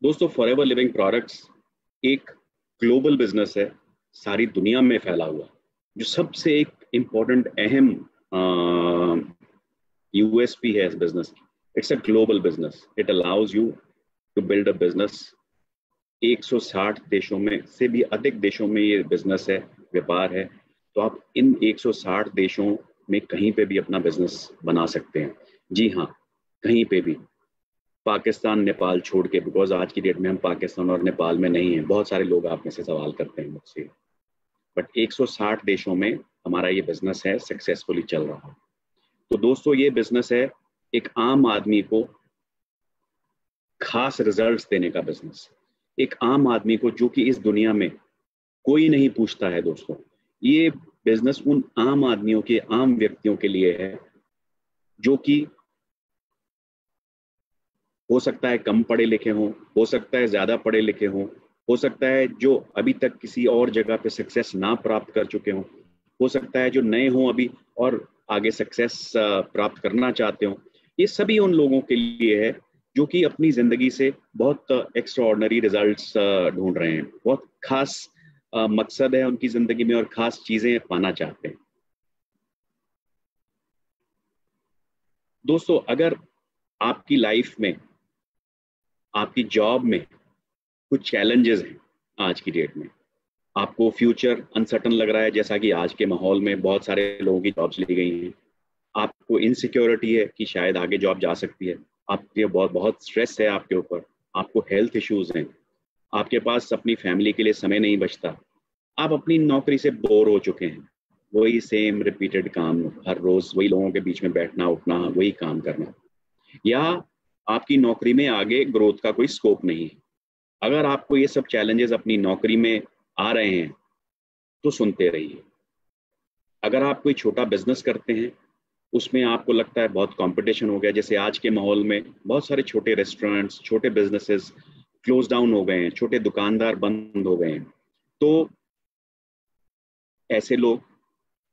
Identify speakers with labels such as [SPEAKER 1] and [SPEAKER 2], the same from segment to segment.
[SPEAKER 1] दोस्तों, forever living products एक global business है, सारी दुनिया में फैला हुआ। जो सबसे एक इम्पोर्टेंट अहम यूएसपी है इस बिजनेस की, it's a global business. It allows you to build a business. 160 देशों में से भी अधिक देशों में ये बिजनेस है, व्यापार है। तो आप इन 160 देशों में कहीं पे भी अपना बिजनेस बना सकते हैं। जी हाँ, कहीं पे भी। पाकिस्तान नेपाल छोड़ के, बिकॉज आज की डेट में हम पाकिस्तान और नेपाल में नहीं हैं। बहुत सारे लोग आप में से सवाल करते हैं मुझसे, बट 160 देशों में हमारा ये बिजनेस है, सक्सेसफुली चल रहा है। तो दोस्तों, ये बिजनेस है एक आम आदमी को खास रिजल्ट्स देने का बिजनेस। एक आम आदमी को, जो कि इस दुनिया में कोई नहीं पूछता है दोस्तों। ये बिजनेस उन आम आदमियों के, आम व्यक्तियों के लिए है, जो कि हो सकता है कम पढ़े लिखे हों, हो सकता है ज्यादा पढ़े लिखे हों, हो सकता है जो अभी तक किसी और जगह पे सक्सेस ना प्राप्त कर चुके हों, हो सकता है जो नए हों अभी और आगे सक्सेस प्राप्त करना चाहते हों। ये सभी उन लोगों के लिए है जो कि अपनी जिंदगी से बहुत एक्स्ट्राऑर्डिनरी रिजल्ट्स ढूंढ रहे हैं, बहुत खास मकसद है उनकी जिंदगी में और खास चीजें पाना चाहते हैं। दोस्तों, अगर आपकी लाइफ में, आपकी जॉब में कुछ चैलेंजेस हैं आज की डेट में, आपको फ्यूचर अनसर्टन लग रहा है, जैसा कि आज के माहौल में बहुत सारे लोगों की जॉब्स ली गई हैं, आपको इनसिक्योरिटी है कि शायद आगे जॉब जा सकती है, आपके बहुत बहुत स्ट्रेस है आपके ऊपर, आपको हेल्थ इश्यूज हैं, आपके पास अपनी फैमिली के लिए समय नहीं बचता, आप अपनी नौकरी से बोर हो चुके हैं, वही सेम रिपीटेड काम, हर रोज वही लोगों के बीच में बैठना उठना, वही काम करना, या आपकी नौकरी में आगे ग्रोथ का कोई स्कोप नहीं है। अगर आपको ये सब चैलेंजेस अपनी नौकरी में आ रहे हैं तो सुनते रहिए। अगर आप कोई छोटा बिजनेस करते हैं, उसमें आपको लगता है बहुत कंपटीशन हो गया, जैसे आज के माहौल में बहुत सारे छोटे रेस्टोरेंट्स, छोटे बिजनेसेस क्लोज डाउन हो गए हैं, छोटे दुकानदार बंद हो गए हैं। तो ऐसे लोग,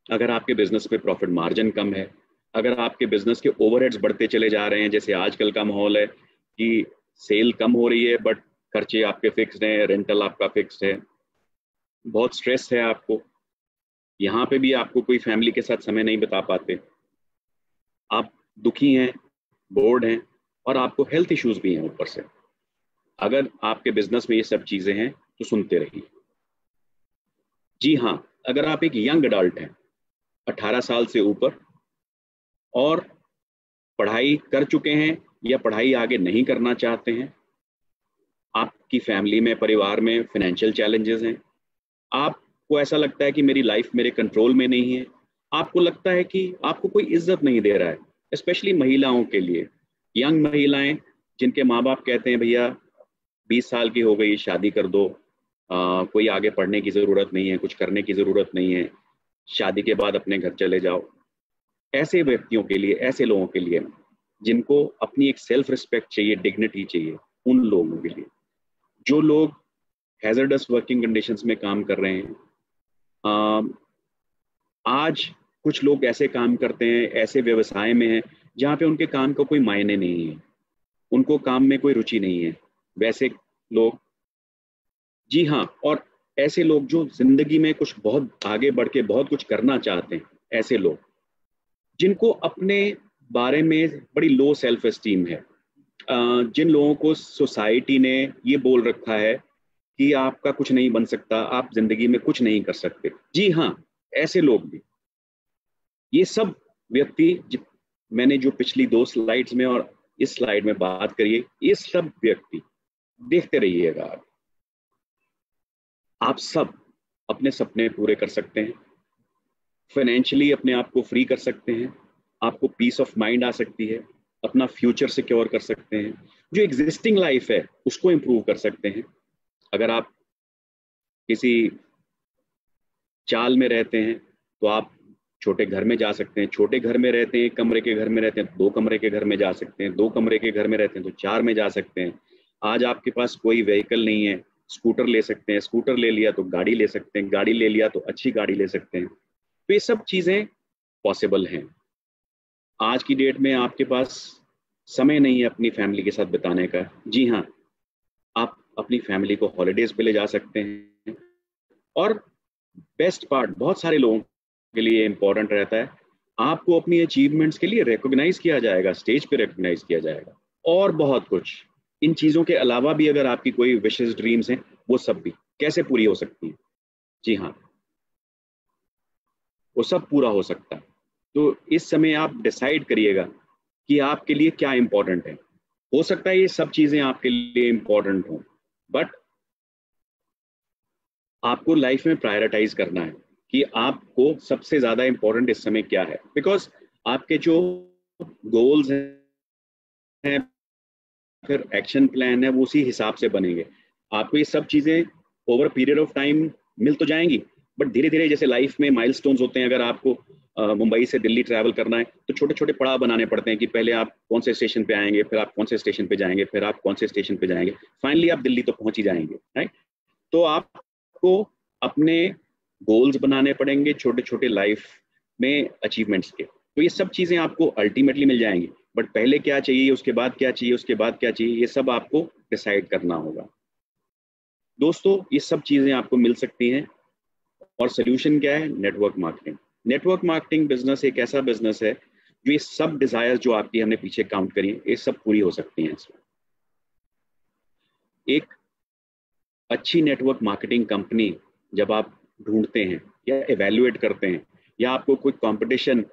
[SPEAKER 1] अगर आपके बिजनेस पे प्रॉफिट मार्जिन कम है, अगर आपके बिजनेस के ओवरहेड्स बढ़ते चले जा रहे हैं, जैसे आजकल का माहौल है कि सेल कम हो रही है बट खर्चे आपके फिक्स्ड हैं, रेंटल आपका फिक्स्ड है, बहुत स्ट्रेस है आपको, यहाँ पे भी आपको कोई फैमिली के साथ समय नहीं बिता पाते, आप दुखी हैं, बोर्ड हैं, और आपको हेल्थ इश्यूज भी हैं ऊपर से। अगर आपके बिजनेस में ये सब चीजें हैं तो सुनते रहिए। जी हाँ, अगर आप एक यंग अडल्ट हैं, 18 साल से ऊपर, और पढ़ाई कर चुके हैं या पढ़ाई आगे नहीं करना चाहते हैं, आपकी फैमिली में, परिवार में फाइनेंशियल चैलेंजेस हैं, आपको ऐसा लगता है कि मेरी लाइफ मेरे कंट्रोल में नहीं है, आपको लगता है कि आपको कोई इज्जत नहीं दे रहा है, स्पेशली महिलाओं के लिए, यंग महिलाएं जिनके माँ बाप कहते हैं भैया 20 साल की हो गई, शादी कर दो, कोई आगे पढ़ने की ज़रूरत नहीं है, कुछ करने की ज़रूरत नहीं है, शादी के बाद अपने घर चले जाओ। ऐसे व्यक्तियों के लिए, ऐसे लोगों के लिए जिनको अपनी एक सेल्फ रिस्पेक्ट चाहिए, डिग्निटी चाहिए, उन लोगों के लिए, जो लोग हैजर्डस वर्किंग कंडीशंस में काम कर रहे हैं। आज कुछ लोग ऐसे काम करते हैं, ऐसे व्यवसाय में हैं जहाँ पे उनके काम का कोई मायने नहीं है, उनको काम में कोई रुचि नहीं है, वैसे लोग। जी हाँ, और ऐसे लोग जो जिंदगी में कुछ बहुत आगे बढ़ के बहुत कुछ करना चाहते हैं, ऐसे लोग जिनको अपने बारे में बड़ी लो सेल्फ एस्टीम है, जिन लोगों को सोसाइटी ने ये बोल रखा है कि आपका कुछ नहीं बन सकता, आप जिंदगी में कुछ नहीं कर सकते। जी हाँ, ऐसे लोग भी, ये सब व्यक्ति मैंने जो पिछली 2 स्लाइड्स में और इस स्लाइड में बात करी है, ये सब व्यक्ति देखते रहिएगा। आप सब अपने सपने पूरे कर सकते हैं, फाइनेंशियली अपने आप को फ्री कर सकते हैं, आपको पीस ऑफ माइंड आ सकती है, अपना फ्यूचर सिक्योर कर सकते हैं, जो एग्जिस्टिंग लाइफ है उसको इंप्रूव कर सकते हैं। अगर आप किसी चाल में रहते हैं तो आप छोटे घर में जा सकते हैं, छोटे घर में रहते हैं, 1 कमरे के घर में रहते हैं, 2 कमरे के घर में जा सकते हैं, 2 कमरे के घर में रहते हैं तो 4 में जा सकते हैं। आज आपके पास कोई व्हीकल नहीं है, स्कूटर ले सकते हैं, स्कूटर ले लिया तो गाड़ी ले सकते हैं, गाड़ी ले लिया तो अच्छी गाड़ी ले सकते हैं। तो ये सब चीज़ें पॉसिबल हैं। आज की डेट में आपके पास समय नहीं है अपनी फैमिली के साथ बिताने का। जी हाँ, आप अपनी फैमिली को हॉलीडेज पे ले जा सकते हैं। और बेस्ट पार्ट, बहुत सारे लोगों के लिए इम्पोर्टेंट रहता है, आपको अपनी अचीवमेंट्स के लिए रिकॉग्नाइज किया जाएगा, स्टेज पे रिकॉग्नाइज किया जाएगा, और बहुत कुछ। इन चीज़ों के अलावा भी अगर आपकी कोई विशेस ड्रीम्स हैं, वो सब भी कैसे पूरी हो सकती हैं? जी हाँ, वो सब पूरा हो सकता है। तो इस समय आप डिसाइड करिएगा कि आपके लिए क्या इम्पोर्टेंट है। हो सकता है ये सब चीज़ें आपके लिए इम्पोर्टेंट हों, बट आपको लाइफ में प्रायोरिटाइज करना है कि आपको सबसे ज़्यादा इम्पोर्टेंट इस समय क्या है। बिकॉज आपके जो गोल्स हैं, फिर एक्शन प्लान है, वो उसी हिसाब से बनेंगे। आपको ये सब चीज़ें ओवर पीरियड ऑफ टाइम मिल तो जाएंगी, बट धीरे धीरे, जैसे लाइफ में माइलस्टोन्स होते हैं, अगर आपको मुंबई से दिल्ली ट्रैवल करना है तो छोटे छोटे पड़ाव बनाने पड़ते हैं कि पहले आप कौन से स्टेशन पे आएंगे, फिर आप कौन से स्टेशन पे जाएंगे, फिर आप कौन से स्टेशन पे जाएंगे, फाइनली आप दिल्ली तो पहुंच ही जाएंगे, राइट। तो आपको अपने गोल्स बनाने पड़ेंगे छोटे छोटे लाइफ में अचीवमेंट्स के। तो ये सब चीज़ें आपको अल्टीमेटली मिल जाएंगी, बट पहले क्या चाहिए, उसके बाद क्या चाहिए, उसके बाद क्या चाहिए, ये सब आपको डिसाइड करना होगा। दोस्तों, ये सब चीज़ें आपको मिल सकती हैं, और सोल्यूशन क्या है? Network marketing. Network marketing business एक ऐसा बिजनेस है जो ये सब डिजायर्स जो आपकी हमने पीछे काउंट करी हैं, ये सब पूरी हो सकती हैं इसमें। एक अच्छी नेटवर्क मार्केटिंग कंपनी जब आप ढूंढते हैं या एवेल्युएट करते हैं, या आपको कोई कंपटीशन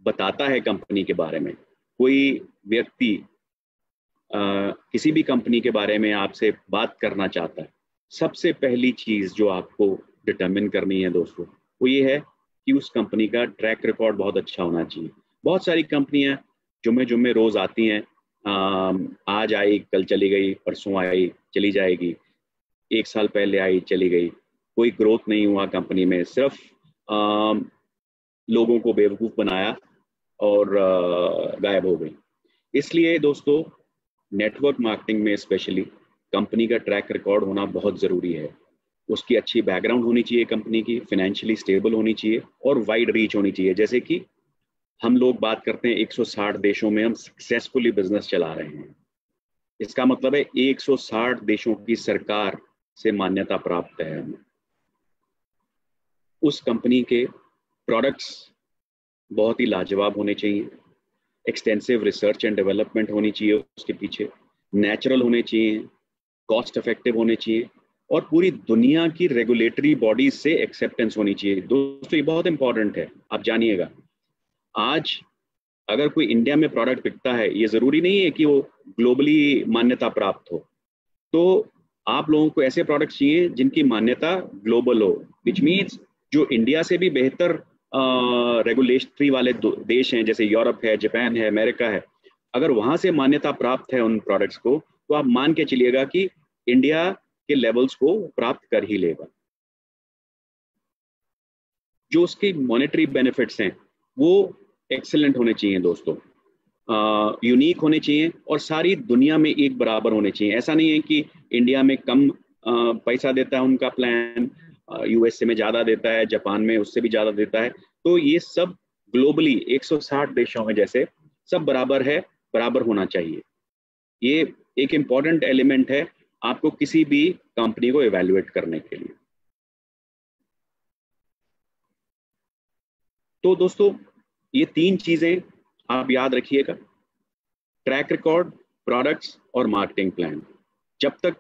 [SPEAKER 1] बताता है कंपनी के बारे में, कोई व्यक्ति किसी भी कंपनी के बारे में आपसे बात करना चाहता है, सबसे पहली चीज़ जो आपको डिटरमिन करनी है दोस्तों, वो ये है कि उस कंपनी का ट्रैक रिकॉर्ड बहुत अच्छा होना चाहिए। बहुत सारी कंपनियां जुम्मे जुम्मे रोज़ आती हैं, आज आई कल चली गई, परसों आई चली जाएगी, एक साल पहले आई चली गई, कोई ग्रोथ नहीं हुआ कंपनी में, सिर्फ लोगों को बेवकूफ़ बनाया और गायब हो गई। इसलिए दोस्तों, नेटवर्क मार्केटिंग में स्पेशली कंपनी का ट्रैक रिकॉर्ड होना बहुत ज़रूरी है। उसकी अच्छी बैकग्राउंड होनी चाहिए, कंपनी की फाइनेंशियली स्टेबल होनी चाहिए, और वाइड रीच होनी चाहिए। जैसे कि हम लोग बात करते हैं 160 देशों में हम सक्सेसफुली बिजनेस चला रहे हैं, इसका मतलब है 160 देशों की सरकार से मान्यता प्राप्त है हमें। उस कंपनी के प्रोडक्ट्स बहुत ही लाजवाब होने चाहिए, एक्सटेंसिव रिसर्च एंड डेवलपमेंट होनी चाहिए उसके पीछे, नेचुरल होने चाहिए, कॉस्ट इफेक्टिव होने चाहिए, और पूरी दुनिया की रेगुलेटरी बॉडीज से एक्सेप्टेंस होनी चाहिए। दोस्तों, ये बहुत इंपॉर्टेंट है, आप जानिएगा। आज अगर कोई इंडिया में प्रोडक्ट बिकता है, ये ज़रूरी नहीं है कि वो ग्लोबली मान्यता प्राप्त हो। तो आप लोगों को ऐसे प्रोडक्ट्स चाहिए जिनकी मान्यता ग्लोबल हो, विच मीन्स जो इंडिया से भी बेहतर रेगुलेटरी वाले देश हैं, जैसे यूरोप है, जापान है, अमेरिका है, अगर वहां से मान्यता प्राप्त है उन प्रोडक्ट्स को, तो आप मान के चलिएगा कि इंडिया के लेवल्स को प्राप्त कर ही लेगा। जो उसके मॉनेटरी बेनिफिट्स हैं वो एक्सेलेंट होने चाहिए दोस्तों, यूनिक होने चाहिए, और सारी दुनिया में एक बराबर होने चाहिए। ऐसा नहीं है कि इंडिया में कम पैसा देता है उनका प्लान, यूएसए में ज़्यादा देता है, जापान में उससे भी ज़्यादा देता है। तो ये सब ग्लोबली 160 देशों में जैसे सब बराबर है, बराबर होना चाहिए। ये एक इम्पॉर्टेंट एलिमेंट है आपको किसी भी कंपनी को इवेल्युएट करने के लिए। तो दोस्तों, ये तीन चीज़ें आप याद रखिएगा, ट्रैक रिकॉर्ड, प्रोडक्ट्स और मार्केटिंग प्लान। जब तक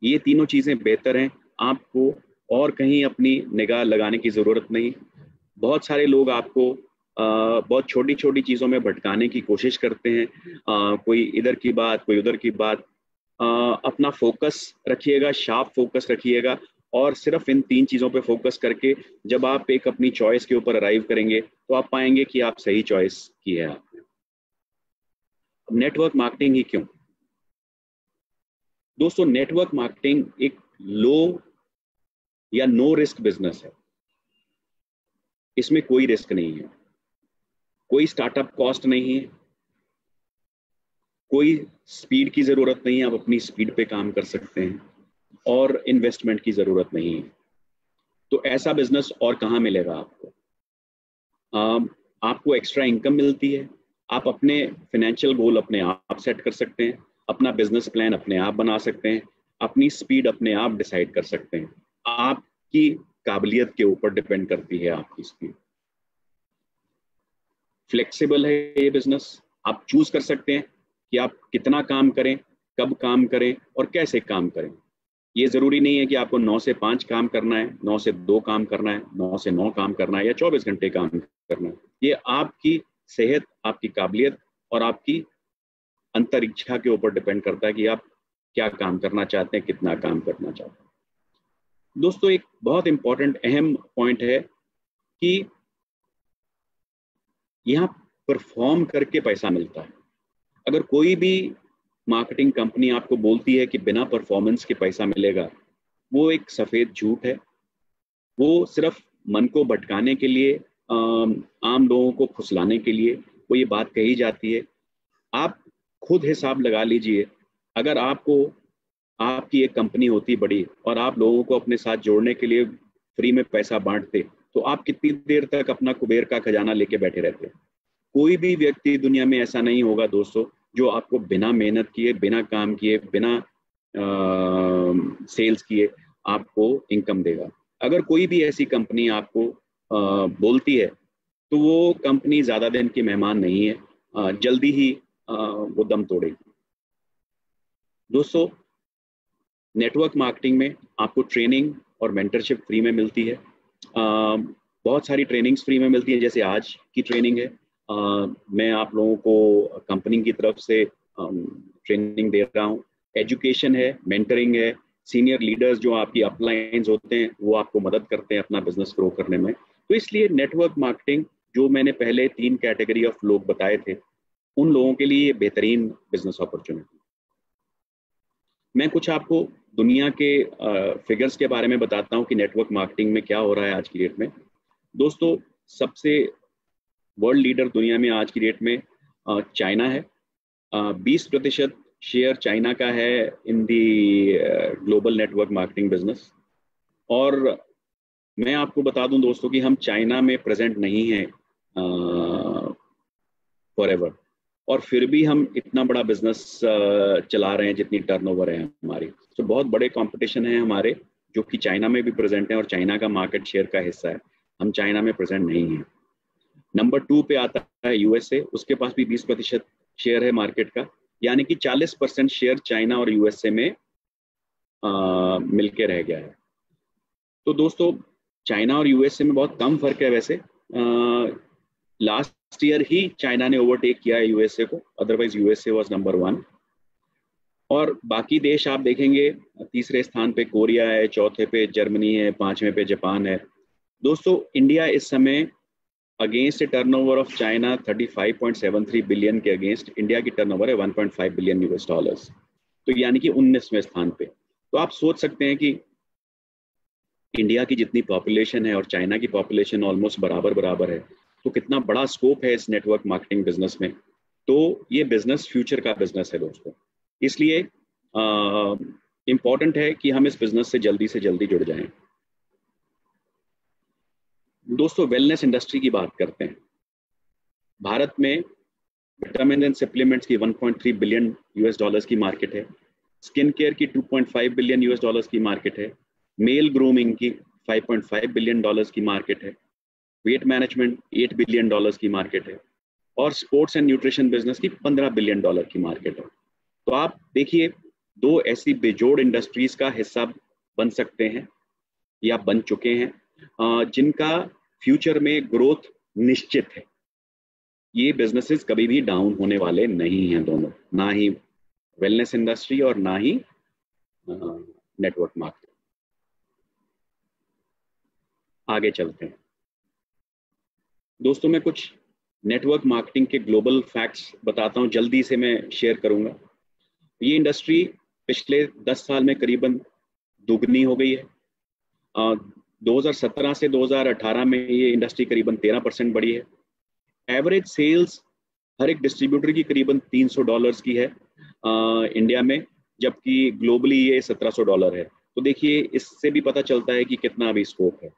[SPEAKER 1] ये तीनों चीज़ें बेहतर हैं, आपको और कहीं अपनी निगाह लगाने की ज़रूरत नहीं। बहुत सारे लोग आपको बहुत छोटी छोटी चीज़ों में भटकाने की कोशिश करते हैं, कोई इधर की बात, कोई उधर की बात। अपना फोकस रखिएगा, शार्प फोकस रखिएगा, और सिर्फ इन तीन चीज़ों पे फोकस करके जब आप एक अपनी चॉइस के ऊपर अराइव करेंगे, तो आप पाएंगे कि आप सही चॉइस की है आपने। नेटवर्क मार्केटिंग ही क्यों? दोस्तों, नेटवर्क मार्केटिंग एक लो या नो रिस्क बिजनेस है। इसमें कोई रिस्क नहीं है, कोई स्टार्टअप कॉस्ट नहीं है, कोई स्पीड की ज़रूरत नहीं है, आप अपनी स्पीड पे काम कर सकते हैं, और इन्वेस्टमेंट की ज़रूरत नहीं है। तो ऐसा बिजनेस और कहाँ मिलेगा आपको? आपको एक्स्ट्रा इनकम मिलती है, आप अपने फाइनेंशियल गोल अपने आप सेट कर सकते हैं, अपना बिजनेस प्लान अपने आप बना सकते हैं, अपनी स्पीड अपने आप डिसाइड कर सकते हैं। आपकी काबिलियत के ऊपर डिपेंड करती है आपकी स्पीड। फ्लेक्सिबल है ये बिजनेस, आप चूज कर सकते हैं कि आप कितना काम करें, कब काम करें और कैसे काम करें। ये जरूरी नहीं है कि आपको 9 से 5 काम करना है, 9 से 2 काम करना है, 9 से 9 काम करना है या 24 घंटे काम करना है। ये आपकी सेहत, आपकी काबिलियत और आपकी अंतरिक्षा के ऊपर डिपेंड करता है कि आप क्या काम करना चाहते हैं, कितना काम करना चाहते हैं। दोस्तों, एक बहुत इंपॉर्टेंट अहम पॉइंट है कि यहाँ परफॉर्म करके पैसा मिलता है। अगर कोई भी मार्केटिंग कंपनी आपको बोलती है कि बिना परफॉर्मेंस के पैसा मिलेगा, वो एक सफेद झूठ है। वो सिर्फ मन को भटकाने के लिए, आम लोगों को फुसलाने के लिए वो ये बात कही जाती है। आप खुद हिसाब लगा लीजिए, अगर आपकी एक कंपनी होती बड़ी और आप लोगों को अपने साथ जोड़ने के लिए फ्री में पैसा बांटते, तो आप कितनी देर तक अपना कुबेर का खजाना लेके बैठे रहते। कोई भी व्यक्ति दुनिया में ऐसा नहीं होगा दोस्तों जो आपको बिना मेहनत किए, बिना काम किए, बिना सेल्स किए आपको इनकम देगा। अगर कोई भी ऐसी कंपनी आपको बोलती है तो वो कंपनी ज़्यादा दिन की मेहमान नहीं है, जल्दी ही वो दम तोड़ेगी। दोस्तों, नेटवर्क मार्केटिंग में आपको ट्रेनिंग और मेंटरशिप फ्री में मिलती है। बहुत सारी ट्रेनिंग्स फ्री में मिलती है, जैसे आज की ट्रेनिंग है। मैं आप लोगों को कंपनी की तरफ से ट्रेनिंग दे रहा हूँ। एजुकेशन है, मेंटरिंग है, सीनियर लीडर्स जो आपकी अपलाइंस होते हैं वो आपको मदद करते हैं अपना बिजनेस ग्रो करने में। तो इसलिए नेटवर्क मार्केटिंग, जो मैंने पहले 3 कैटेगरी ऑफ लोग बताए थे, उन लोगों के लिए बेहतरीन बिजनेस अपॉर्चुनिटी। मैं कुछ आपको दुनिया के फिगर्स के बारे में बताता हूँ कि नेटवर्क मार्केटिंग में क्या हो रहा है आज की डेट में। दोस्तों, सबसे वर्ल्ड लीडर दुनिया में आज की डेट में चाइना है। 20% शेयर चाइना का है in the global network marketing business. और मैं आपको बता दूं दोस्तों कि हम चाइना में प्रेजेंट नहीं हैं फॉरएवर, और फिर भी हम इतना बड़ा बिजनेस चला रहे हैं जितनी टर्नओवर है हमारी। तो बहुत बड़े कंपटीशन है हमारे जो कि चाइना में भी प्रेजेंट है और चाइना का मार्केट शेयर का हिस्सा है। हम चाइना में प्रेजेंट नहीं हैं। नंबर 2 पे आता है यूएसए, उसके पास भी 20% शेयर है मार्केट का, यानी कि 40% शेयर चाइना और यूएसए में मिलके रह गया है। तो दोस्तों, चाइना और यूएसए में बहुत कम फर्क है वैसे। लास्ट ईयर ही चाइना ने ओवरटेक किया है यूएसए को, अदरवाइज यूएसए वाज नंबर 1। और बाकी देश आप देखेंगे, तीसरे स्थान पे कोरिया है, चौथे पे जर्मनी है, 5वें पे जापान है। दोस्तों, इंडिया इस समय against turnover of China 35.73 billion के अगेंस्ट इंडिया की टर्नओवर है 1.5 बिलियन यूएस डॉलर्स, तो यानी कि 19वें स्थान पे। तो आप सोच सकते हैं कि इंडिया की जितनी पॉपुलेशन है और चाइना की पॉपुलेशन ऑलमोस्ट बराबर है, तो कितना बड़ा स्कोप है इस नेटवर्क मार्केटिंग बिजनेस में। तो ये बिजनेस फ्यूचर का बिजनेस है दोस्तों, इसलिए इम्पॉर्टेंट है कि हम इस बिजनेस से जल्दी जुड़ जाएं। दोस्तों, वेलनेस इंडस्ट्री की बात करते हैं। भारत में विटामिन एंड सप्लीमेंट्स की 1.3 बिलियन यूएस डॉलर्स की मार्केट है। स्किन केयर की 2.5 बिलियन यूएस डॉलर्स की मार्केट है। मेल ग्रूमिंग की 5.5 बिलियन डॉलर्स की मार्केट है। वेट मैनेजमेंट 8 बिलियन डॉलर्स की मार्केट है। और स्पोर्ट्स एंड न्यूट्रिशन बिजनेस की 15 बिलियन डॉलर की मार्केट है। तो आप देखिए, 2 ऐसी बेजोड़ इंडस्ट्रीज का हिस्सा बन सकते हैं या बन चुके हैं, जिनका फ्यूचर में ग्रोथ निश्चित है। ये बिजनेसेस कभी भी डाउन होने वाले नहीं हैं दोनों, ना ही वेलनेस इंडस्ट्री और ना ही नेटवर्क मार्केटिंग। आगे चलते हैं दोस्तों, मैं कुछ नेटवर्क मार्केटिंग के ग्लोबल फैक्ट्स बताता हूं, जल्दी से मैं शेयर करूंगा। ये इंडस्ट्री पिछले 10 साल में करीबन दुगनी हो गई है। 2017 से 2018 में ये इंडस्ट्री करीबन 13% बढ़ी है। एवरेज सेल्स हर एक डिस्ट्रीब्यूटर की करीबन $300 की है इंडिया में, जबकि ग्लोबली ये $1700 है। तो देखिए, इससे भी पता चलता है कि कितना अभी स्कोप है।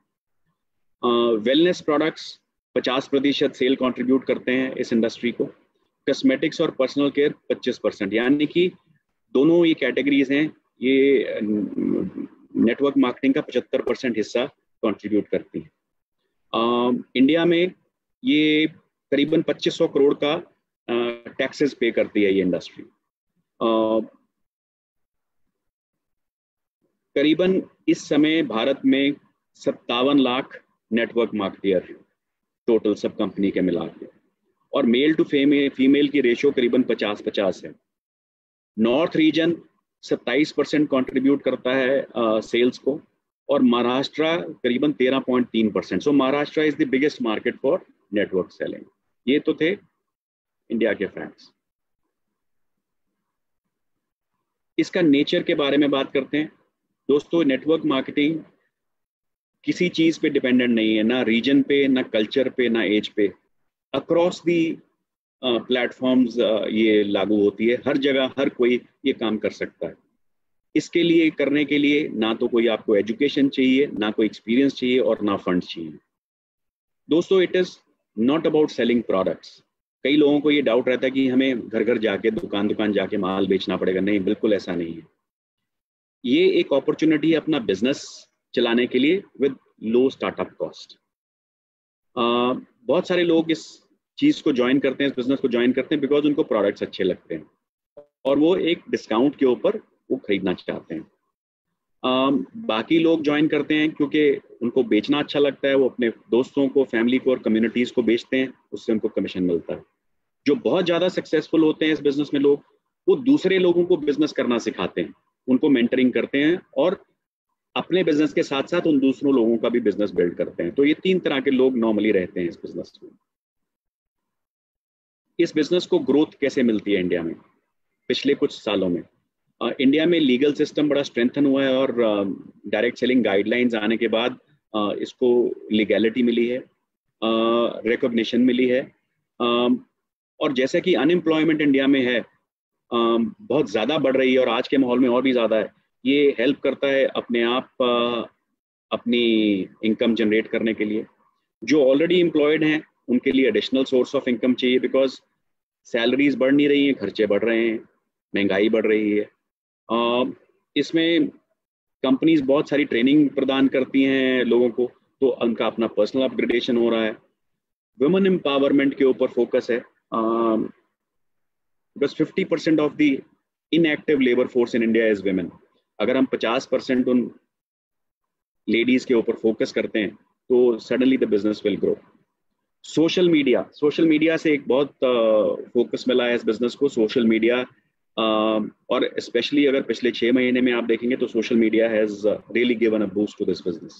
[SPEAKER 1] वेलनेस प्रोडक्ट्स 50% सेल कंट्रीब्यूट करते हैं इस इंडस्ट्री को। कॉस्मेटिक्स और पर्सनल केयर 25%, यानी कि दोनों ये कैटेगरीज हैं ये नेटवर्क मार्केटिंग का 75% हिस्सा कंट्रीब्यूट करती है। इंडिया में ये करीबन 2500 करोड़ का टैक्सेस पे करती है ये इंडस्ट्री। करीबन इस समय भारत में 57 लाख नेटवर्क मार्केटियर हैं टोटल सब कंपनी के मिला के, और मेल टू फीमेल की रेशियो करीबन 50-50 है। नॉर्थ रीजन 27% कंट्रीब्यूट करता है सेल्स को, और महाराष्ट्र करीबन 13.3%। So Maharashtra is the biggest market for network selling. ये तो थे इंडिया के फैक्ट्स। इसका नेचर के बारे में बात करते हैं दोस्तों। नेटवर्क मार्केटिंग किसी चीज पे डिपेंडेंट नहीं है, ना रीजन पे, ना कल्चर पे, ना एज पे। अक्रॉस दी प्लेटफॉर्म्स ये लागू होती है, हर जगह हर कोई ये काम कर सकता है। इसके लिए करने के लिए ना तो कोई आपको एजुकेशन चाहिए, ना कोई एक्सपीरियंस चाहिए, और ना फंड चाहिए। दोस्तों, it is not about selling products. कई लोगों को ये डाउट रहता है कि हमें घर घर जाके दुकान जाके माल बेचना पड़ेगा। नहीं, बिल्कुल ऐसा नहीं है। ये एक अपॉर्चुनिटी है अपना बिजनेस चलाने के लिए विद लो स्टार्टअप कॉस्ट। बहुत सारे लोग इस चीज को ज्वाइन करते हैं, इस बिजनेस को ज्वाइन करते हैं बिकॉज उनको प्रोडक्ट्स अच्छे लगते हैं और वो एक डिस्काउंट के ऊपर वो खरीदना चाहते हैं। बाकी लोग ज्वाइन करते हैं क्योंकि उनको बेचना अच्छा लगता है, वो अपने दोस्तों को, फैमिली को और कम्युनिटीज को बेचते हैं, उससे उनको कमीशन मिलता है। जो बहुत ज्यादा सक्सेसफुल होते हैं इस बिजनेस में लोग, वो दूसरे लोगों को बिजनेस करना सिखाते हैं, उनको मेंटरिंग करते हैं और अपने बिजनेस के साथ साथ उन दूसरों लोगों का भी बिजनेस बिल्ड करते हैं। तो ये 3 तरह के लोग नॉर्मली रहते हैं इस बिजनेस में। इस बिजनेस को ग्रोथ कैसे मिलती है इंडिया में पिछले कुछ सालों में? इंडिया में लीगल सिस्टम बड़ा स्ट्रेंथन हुआ है और डायरेक्ट सेलिंग गाइडलाइंस आने के बाद इसको लीगैलिटी मिली है, रिकॉग्निशन मिली है, और जैसे कि अनएम्प्लॉयमेंट इंडिया में है बहुत ज़्यादा बढ़ रही है और आज के माहौल में और भी ज़्यादा है। ये हेल्प करता है अपने आप अपनी इनकम जनरेट करने के लिए। जो ऑलरेडी एम्प्लॉयड हैं उनके लिए एडिशनल सोर्स ऑफ इनकम चाहिए बिकॉज सैलरीज बढ़ नहीं रही हैं, खर्चे बढ़ रहे हैं, महंगाई बढ़ रही है। इसमें कंपनीज बहुत सारी ट्रेनिंग प्रदान करती हैं लोगों को, तो उनका अपना पर्सनल अपग्रेडेशन हो रहा है। वुमेन एम्पावरमेंट के ऊपर फोकस है because 50% of the inactive labour force in India is women. अगर हम 50% उन लेडीज के ऊपर फोकस करते हैं तो suddenly the business will grow. Social media से एक बहुत फोकस मिला है इस बिजनेस को। सोशल मीडिया और स्पेशली अगर पिछले 6 महीने में आप देखेंगे तो social media has really given a boost to this business.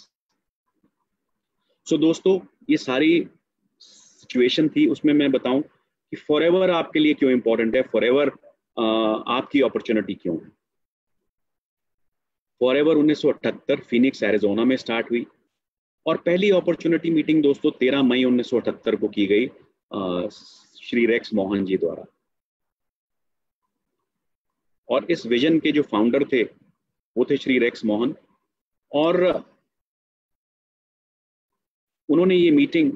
[SPEAKER 1] So दोस्तों, ये सारी सिचुएशन थी, उसमें मैं बताऊं कि फॉरएवर आपके लिए क्यों इंपॉर्टेंट है, फॉरएवर आपकी अपॉर्चुनिटी क्यों है। फॉरएवर 1978 फिनिक्स एरिजोना में स्टार्ट हुई और पहली अपॉर्चुनिटी मीटिंग दोस्तों 13 मई 1978 को की गई श्री रेक्स मोहन जी द्वारा। और इस विजन के जो फाउंडर थे वो थे श्री रेक्स मोहन, और उन्होंने ये मीटिंग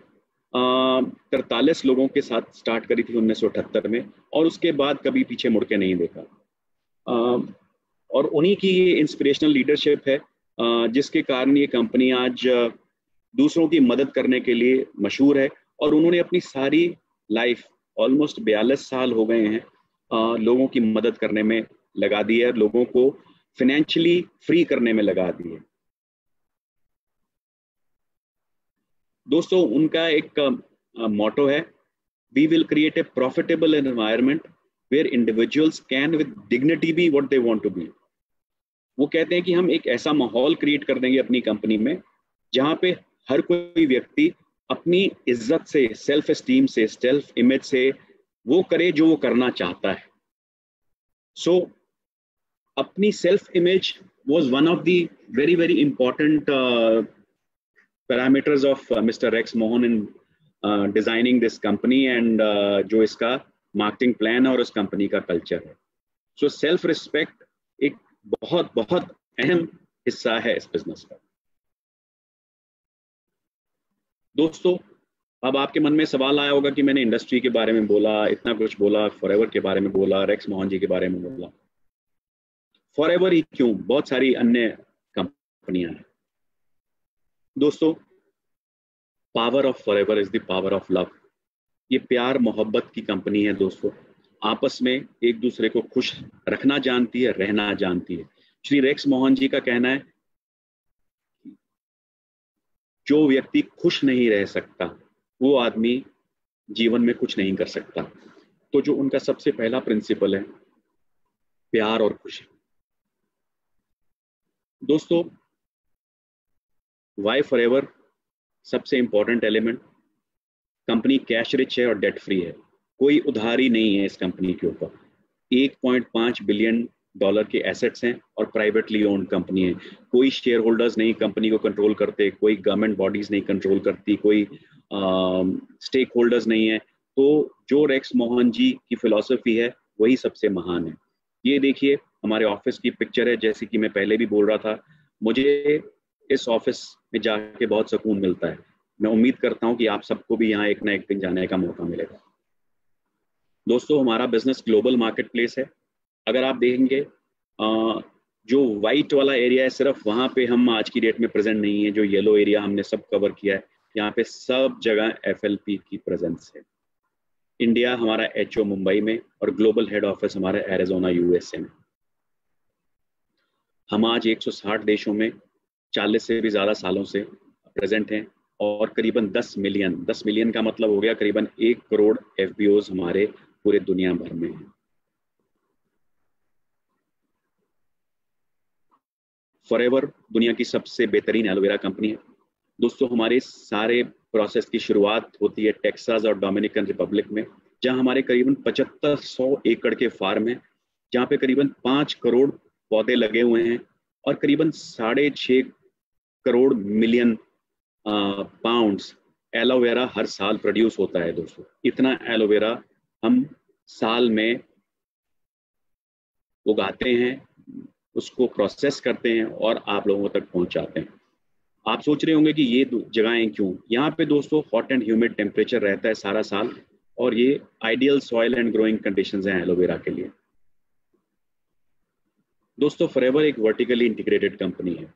[SPEAKER 1] 43 लोगों के साथ स्टार्ट करी थी 1978 में, और उसके बाद कभी पीछे मुड़ के नहीं देखा। और उन्हीं की ये इंस्पिरेशनल लीडरशिप है जिसके कारण ये कंपनी आज दूसरों की मदद करने के लिए मशहूर है। और उन्होंने अपनी सारी लाइफ, ऑलमोस्ट 42 साल हो गए हैं, लोगों की मदद करने में लगा दी है, लोगों को फाइनेंशियली फ्री करने में लगा दी है। दोस्तों, उनका एक मोटो है, we will create a profitable environment where individuals can with dignity be what they want to be. वो कहते हैं कि हम एक ऐसा माहौल क्रिएट कर देंगे अपनी कंपनी में जहां पे हर कोई व्यक्ति अपनी इज्जत से, सेल्फ एस्टीम से, सेल्फ इमेज से वो करे जो वो करना चाहता है। सो अपनी self image was one of the very very important parameters of Mister Rex Maughan in designing this company and जो इसका मार्केटिंग प्लान और उस कंपनी का कल्चर है। सो सेल्फ रिस्पेक्ट एक बहुत बहुत अहम हिस्सा है इस बिजनेस का। दोस्तों, अब आपके मन में सवाल आया होगा कि मैंने इंडस्ट्री के बारे में बोला, इतना कुछ बोला, फॉरएवर के बारे में बोला, रेक्स मोहन जी के बारे में बोला। फॉरएवर ही क्यों, बहुत सारी अन्य कंपनियां हैं दोस्तों। Power of forever is the power of love. ये प्यार मोहब्बत की कंपनी है दोस्तों, आपस में एक दूसरे को खुश रखना जानती है, रहना जानती है। श्री रेक्स मोहन जी का कहना है, जो व्यक्ति खुश नहीं रह सकता वो आदमी जीवन में कुछ नहीं कर सकता। तो जो उनका सबसे पहला प्रिंसिपल है, प्यार और खुशी। दोस्तों, वाई फॉरएवर सबसे important element, company cash rich है और डेट फ्री है। कोई उधारी नहीं है इस कंपनी के ऊपर। 1.5 बिलियन डॉलर के एसेट्स हैं और प्राइवेटली ओन्ड कंपनी है। कोई शेयर होल्डर्स नहीं कंपनी को कंट्रोल करते, कोई गवर्नमेंट बॉडीज नहीं कंट्रोल करती, कोई स्टेक होल्डर्स नहीं है। तो जो रेक्स मोहन जी की फिलॉसफी है वही सबसे महान है। ये देखिए हमारे ऑफिस की पिक्चर है, जैसे कि मैं पहले भी बोल रहा था, मुझे इस ऑफिस में जाके बहुत सुकून मिलता है। मैं उम्मीद करता हूँ कि आप सबको भी यहाँ एक ना एक दिन जाने का मौका मिलेगा। दोस्तों, हमारा बिजनेस ग्लोबल मार्केट प्लेस है। अगर आप देखेंगे जो वाइट वाला एरिया है, सिर्फ वहाँ पे हम आज की डेट में प्रेजेंट नहीं है। जो येलो एरिया हमने सब कवर किया है, यहाँ पे सब जगह FLP की प्रेजेंस है। इंडिया हमारा HO मुंबई में और ग्लोबल हेड ऑफिस हमारा एरिजोना USA में। हम आज 160 देशों में 40 से भी ज़्यादा सालों से प्रेजेंट हैं और करीबन 10 मिलियन का मतलब हो गया करीबन 1 करोड़ FBOs हमारे पूरे दुनिया भर में हैं। फॉरएवर दुनिया की सबसे बेहतरीन एलोवेरा कंपनी है दोस्तों। हमारे सारे प्रोसेस की शुरुआत होती है टेक्सास और डोमिनिकन रिपब्लिक में, जहां हमारे करीबन 7500 एकड़ के फार्म हैं, जहां पे करीबन 5 करोड़ पौधे लगे हुए हैं और करीबन 6.5 करोड़ मिलियन पाउंड्स एलोवेरा हर साल प्रोड्यूस होता है दोस्तों। इतना एलोवेरा हम साल में उगाते हैं, उसको प्रोसेस करते हैं और आप लोगों तक पहुंचाते हैं। आप सोच रहे होंगे कि ये जगहें क्यों। यहाँ पे दोस्तों हॉट एंड ह्यूमिड टेम्परेचर रहता है सारा साल और ये ideal soil and growing conditions हैं एलोवेरा के लिए। दोस्तों, फॉरएवर एक वर्टिकली इंटीग्रेटेड कंपनी है।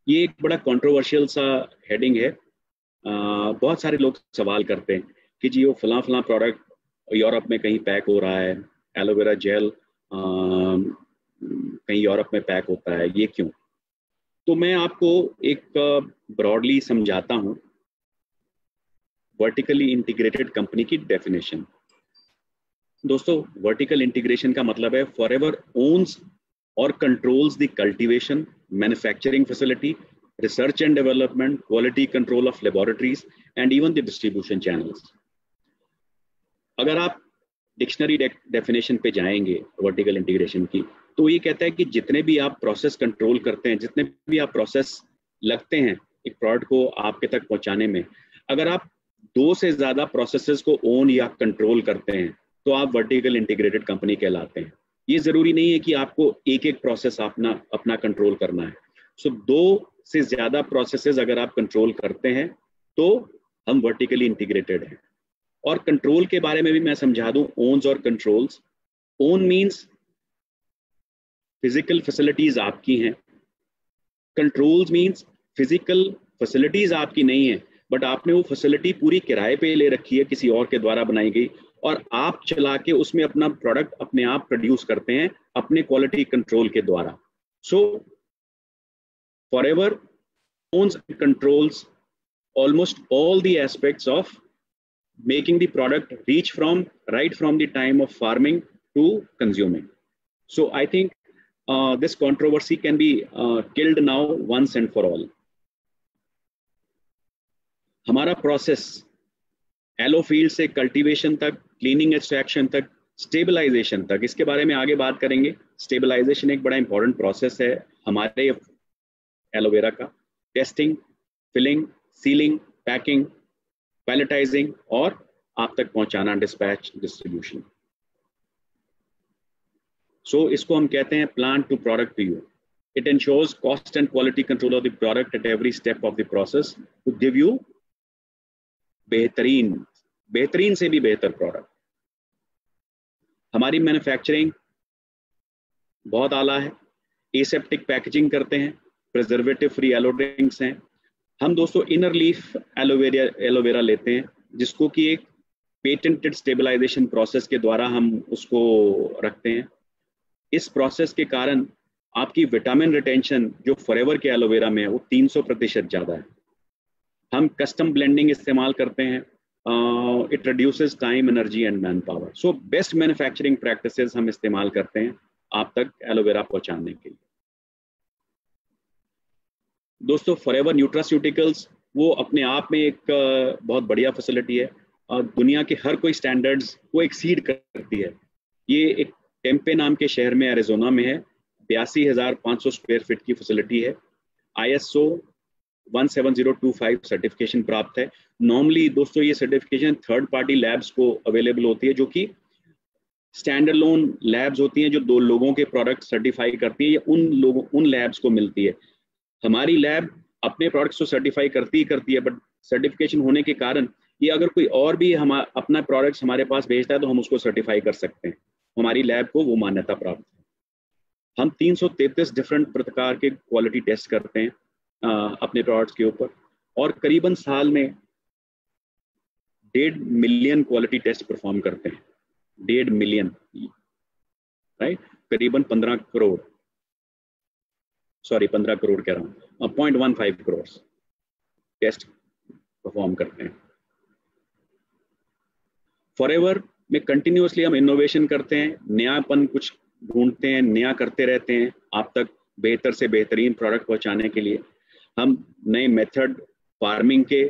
[SPEAKER 1] ये एक बड़ा कंट्रोवर्शियल सा हेडिंग है। बहुत सारे लोग सवाल करते हैं कि जी वो फलां फलां प्रोडक्ट यूरोप में कहीं पैक हो रहा है, एलोवेरा जेल कहीं यूरोप में पैक होता है, ये क्यों। तो मैं आपको एक ब्रॉडली समझाता हूं वर्टिकली इंटीग्रेटेड कंपनी की डेफिनेशन। दोस्तों, वर्टिकल इंटीग्रेशन का मतलब है फॉरएवर ओन्स और controls the cultivation, manufacturing facility, research and development, quality control of laboratories and even the distribution channels. अगर आप डिक्शनरी डेफिनेशन पे जाएंगे वर्टिकल इंटीग्रेशन की, तो ये कहता है कि जितने भी आप प्रोसेस कंट्रोल करते हैं, जितने भी आप प्रोसेस लगते हैं एक प्रोडक्ट को आपके तक पहुंचाने में, अगर आप 2 से ज़्यादा प्रोसेसेस को ओन या कंट्रोल करते हैं तो आप वर्टिकल इंटीग्रेटेड कंपनी कहलाते हैं। ये ज़रूरी नहीं है कि आपको एक एक प्रोसेस अपना कंट्रोल करना है। सो 2 से ज़्यादा प्रोसेसेस अगर आप कंट्रोल करते हैं तो हम वर्टिकली इंटीग्रेटेड हैं। और कंट्रोल के बारे में भी मैं समझा दूं, ओन्स और controls. Own means physical facilities आपकी हैं, कंट्रोल्स मींस फिजिकल फैसिलिटीज आपकी नहीं है बट आपने वो फैसिलिटी पूरी किराए पे ले रखी है, किसी और के द्वारा बनाई गई, और आप चला के उसमें अपना प्रोडक्ट अपने आप प्रोड्यूस करते हैं अपने क्वालिटी कंट्रोल के द्वारा। सो forever owns and controls almost all the aspects of making the product reach right from the time of farming to consuming. So I think this controversy can be killed now once and for all. हमारा process yellow field से cultivation तक, cleaning extraction तक, stabilization तक, इसके बारे में आगे बात करेंगे। स्टेबलाइजेशन एक बड़ा इंपॉर्टेंट प्रोसेस है हमारे एलोवेरा का। टेस्टिंग, फिलिंग, सीलिंग, पैकिंग, पैलेटाइजिंग और आप तक पहुंचाना, डिस्पैच, डिस्ट्रीब्यूशन। सो इसको हम कहते हैं plant to product to you. It ensures cost and quality control of the product at every step of the process to give you बेहतरीन से भी बेहतर प्रोडक्ट। हमारी मैन्युफैक्चरिंग बहुत आला है, एसेप्टिक पैकेजिंग करते हैं, प्रिजर्वेटिव फ्री एलो ड्रिंक्स हैं। हम दोस्तों इनर लीफ एलोवेरा लेते हैं, जिसको कि एक पेटेंटेड स्टेबलाइजेशन प्रोसेस के द्वारा हम उसको रखते हैं। इस प्रोसेस के कारण आपकी विटामिन रिटेंशन जो फॉरएवर के एलोवेरा में है वो 300% ज़्यादा है। हम कस्टम ब्लेंडिंग इस्तेमाल करते हैं, it reduces time, energy and man power. So best manufacturing practices हम इस्तेमाल करते हैं आप तक एलोवेरा पहुंचाने के लिए। दोस्तों फॉरएवर न्यूट्रास्यूटिकल्स वो अपने आप में एक बहुत बढ़िया फैसिलिटी है, दुनिया के हर कोई स्टैंडर्ड्स को एक्सीड करती है। ये एक टेम्पे नाम के शहर में एरिजोना में है, 82,500 स्क्वायर फीट की फैसिलिटी है, ISO 17025 सर्टिफिकेशन प्राप्त है। नॉर्मली दोस्तों ये सर्टिफिकेशन थर्ड पार्टी लैब्स को अवेलेबल होती है, जो कि स्टैंड अलोन लैब्स होती हैं जो 2 लोगों के प्रोडक्ट सर्टिफाई करती है, या उन लैब्स को मिलती है। हमारी लैब अपने प्रोडक्ट्स को सर्टिफाई करती है, बट सर्टिफिकेशन होने के कारण ये अगर कोई और भी अपना प्रोडक्ट्स हमारे पास भेजता है तो हम उसको सर्टिफाई कर सकते हैं, हमारी लैब को वो मान्यता प्राप्त है। हम 333 डिफरेंट प्रकार के क्वालिटी टेस्ट करते हैं अपने प्रोडक्ट्स के ऊपर, और करीबन साल में 1.5 मिलियन क्वालिटी टेस्ट परफॉर्म करते हैं। 1.5 मिलियन, राइट, करीबन 15 करोड़ कह रहा हूँ, 0.15 करोड़ टेस्ट परफॉर्म करते हैं। फॉरएवर में कंटिन्यूअसली हम इनोवेशन करते हैं, नयापन कुछ ढूंढते हैं, नया करते रहते हैं आप तक बेहतर से बेहतरीन प्रोडक्ट पहुंचाने के लिए। हम नए मेथड फार्मिंग के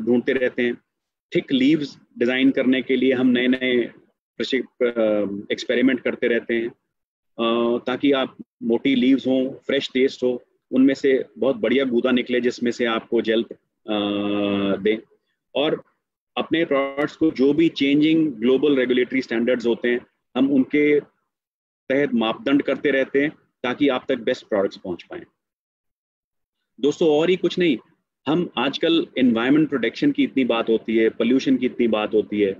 [SPEAKER 1] ढूंढते रहते हैं, थिक लीव्स डिज़ाइन करने के लिए हम नए नए एक्सपेरिमेंट करते रहते हैं, ताकि आप मोटी लीव्स हों, फ्रेश टेस्ट हो, उनमें से बहुत बढ़िया गूदा निकले जिसमें से आपको जेल दें। और अपने प्रोडक्ट्स को जो भी चेंजिंग ग्लोबल रेगुलेटरी स्टैंडर्ड्स होते हैं हम उनके तहत मापदंड करते रहते हैं ताकि आप तक बेस्ट प्रोडक्ट्स पहुंच पाएं। दोस्तों और ही कुछ नहीं, हम आजकल एनवायरनमेंट प्रोटेक्शन की इतनी बात होती है, पोल्यूशन की इतनी बात होती है,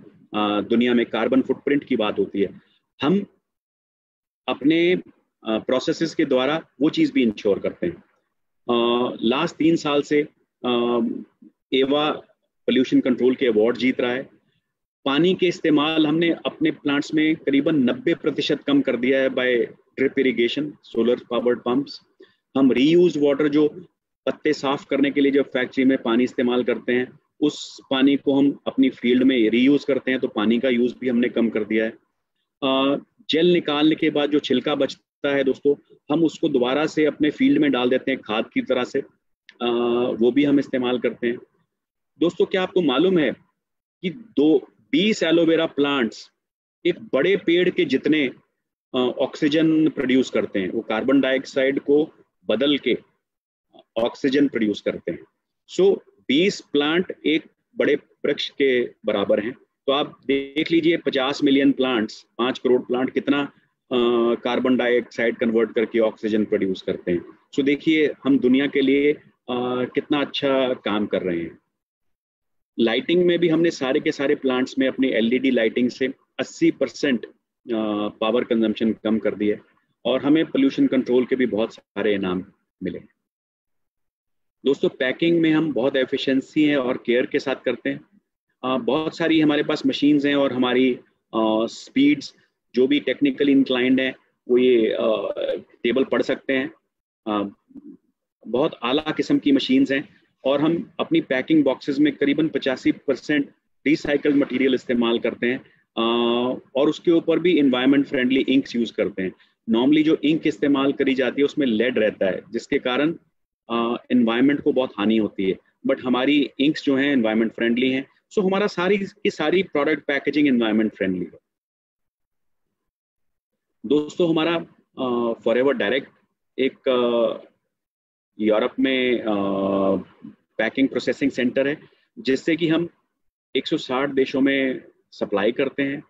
[SPEAKER 1] दुनिया में कार्बन फुटप्रिंट की बात होती है, हम अपने प्रोसेसेस के द्वारा वो चीज़ भी इंश्योर करते हैं। लास्ट 3 साल से एवा पोल्यूशन कंट्रोल के अवार्ड जीत रहा है। पानी के इस्तेमाल हमने अपने प्लांट्स में करीबन 90% कम कर दिया है by drip irrigation, solar powered pumps. हम रीयूज वाटर, जो पत्ते साफ करने के लिए जब फैक्ट्री में पानी इस्तेमाल करते हैं, उस पानी को हम अपनी फील्ड में रीयूज करते हैं, तो पानी का यूज भी हमने कम कर दिया है। जेल निकालने के बाद जो छिलका बचता है दोस्तों, हम उसको दोबारा से अपने फील्ड में डाल देते हैं खाद की तरह से, वो भी हम इस्तेमाल करते हैं। दोस्तों क्या आपको मालूम है कि 20 एलोवेरा प्लांट्स एक बड़े पेड़ के जितने ऑक्सीजन प्रोड्यूस करते हैं, वो कार्बन डाइऑक्साइड को बदल के ऑक्सीजन प्रोड्यूस करते हैं। सो 20 प्लांट एक बड़े वृक्ष के बराबर हैं। तो आप देख लीजिए 50 मिलियन प्लांट्स, 5 करोड़ प्लांट कितना कार्बन डाइऑक्साइड कन्वर्ट करके ऑक्सीजन प्रोड्यूस करते हैं। सो देखिए हम दुनिया के लिए कितना अच्छा काम कर रहे हैं। लाइटिंग में भी हमने सारे के सारे प्लांट्स में अपनी LED लाइटिंग से 80% पावर कंजम्पशन कम कर दिया, और हमें पोल्यूशन कंट्रोल के भी बहुत सारे इनाम मिले। दोस्तों पैकिंग में हम बहुत एफिशिएंसी है और केयर के साथ करते हैं। बहुत सारी हमारे पास मशीन्स हैं, और हमारी स्पीड्स जो भी टेक्निकली इंक्लाइंड हैं वो ये टेबल पढ़ सकते हैं। बहुत आला किस्म की मशीन्स हैं, और हम अपनी पैकिंग बॉक्सेस में करीबन 85% रिसाइकल्ड मटेरियल इस्तेमाल करते हैं, और उसके ऊपर भी इन्वायरमेंट फ्रेंडली इंक्स यूज़ करते हैं। नॉर्मली जो इंक इस्तेमाल करी जाती है उसमें लेड रहता है, जिसके कारण इन्वायरमेंट को बहुत हानि होती है, बट हमारी इंक्स जो हैं इन्वायरमेंट फ्रेंडली हैं। सो हमारा सारी की सारी प्रोडक्ट पैकेजिंग इन्वायरमेंट फ्रेंडली है। दोस्तों हमारा फॉरएवर डायरेक्ट एक यूरोप में पैकिंग प्रोसेसिंग सेंटर है, जिससे कि हम 160 देशों में सप्लाई करते हैं,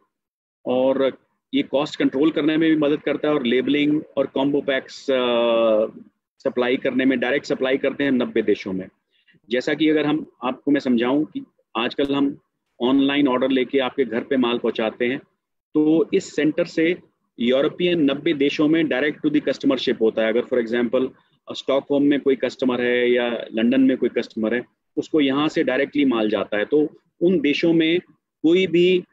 [SPEAKER 1] और ये कॉस्ट कंट्रोल करने में भी मदद करता है, और लेबलिंग और कॉम्बो पैक्स सप्लाई करने में, डायरेक्ट सप्लाई करते हैं 90 देशों में। जैसा कि अगर हम आपको मैं समझाऊं कि आजकल हम ऑनलाइन ऑर्डर लेके आपके घर पे माल पहुंचाते हैं, तो इस सेंटर से यूरोपियन 90 देशों में direct to the customer ship होता है। अगर फॉर एग्जांपल स्टॉकहोम में कोई कस्टमर है या लंदन में कोई कस्टमर है, उसको यहाँ से डायरेक्टली माल जाता है। तो उन देशों में कोई भी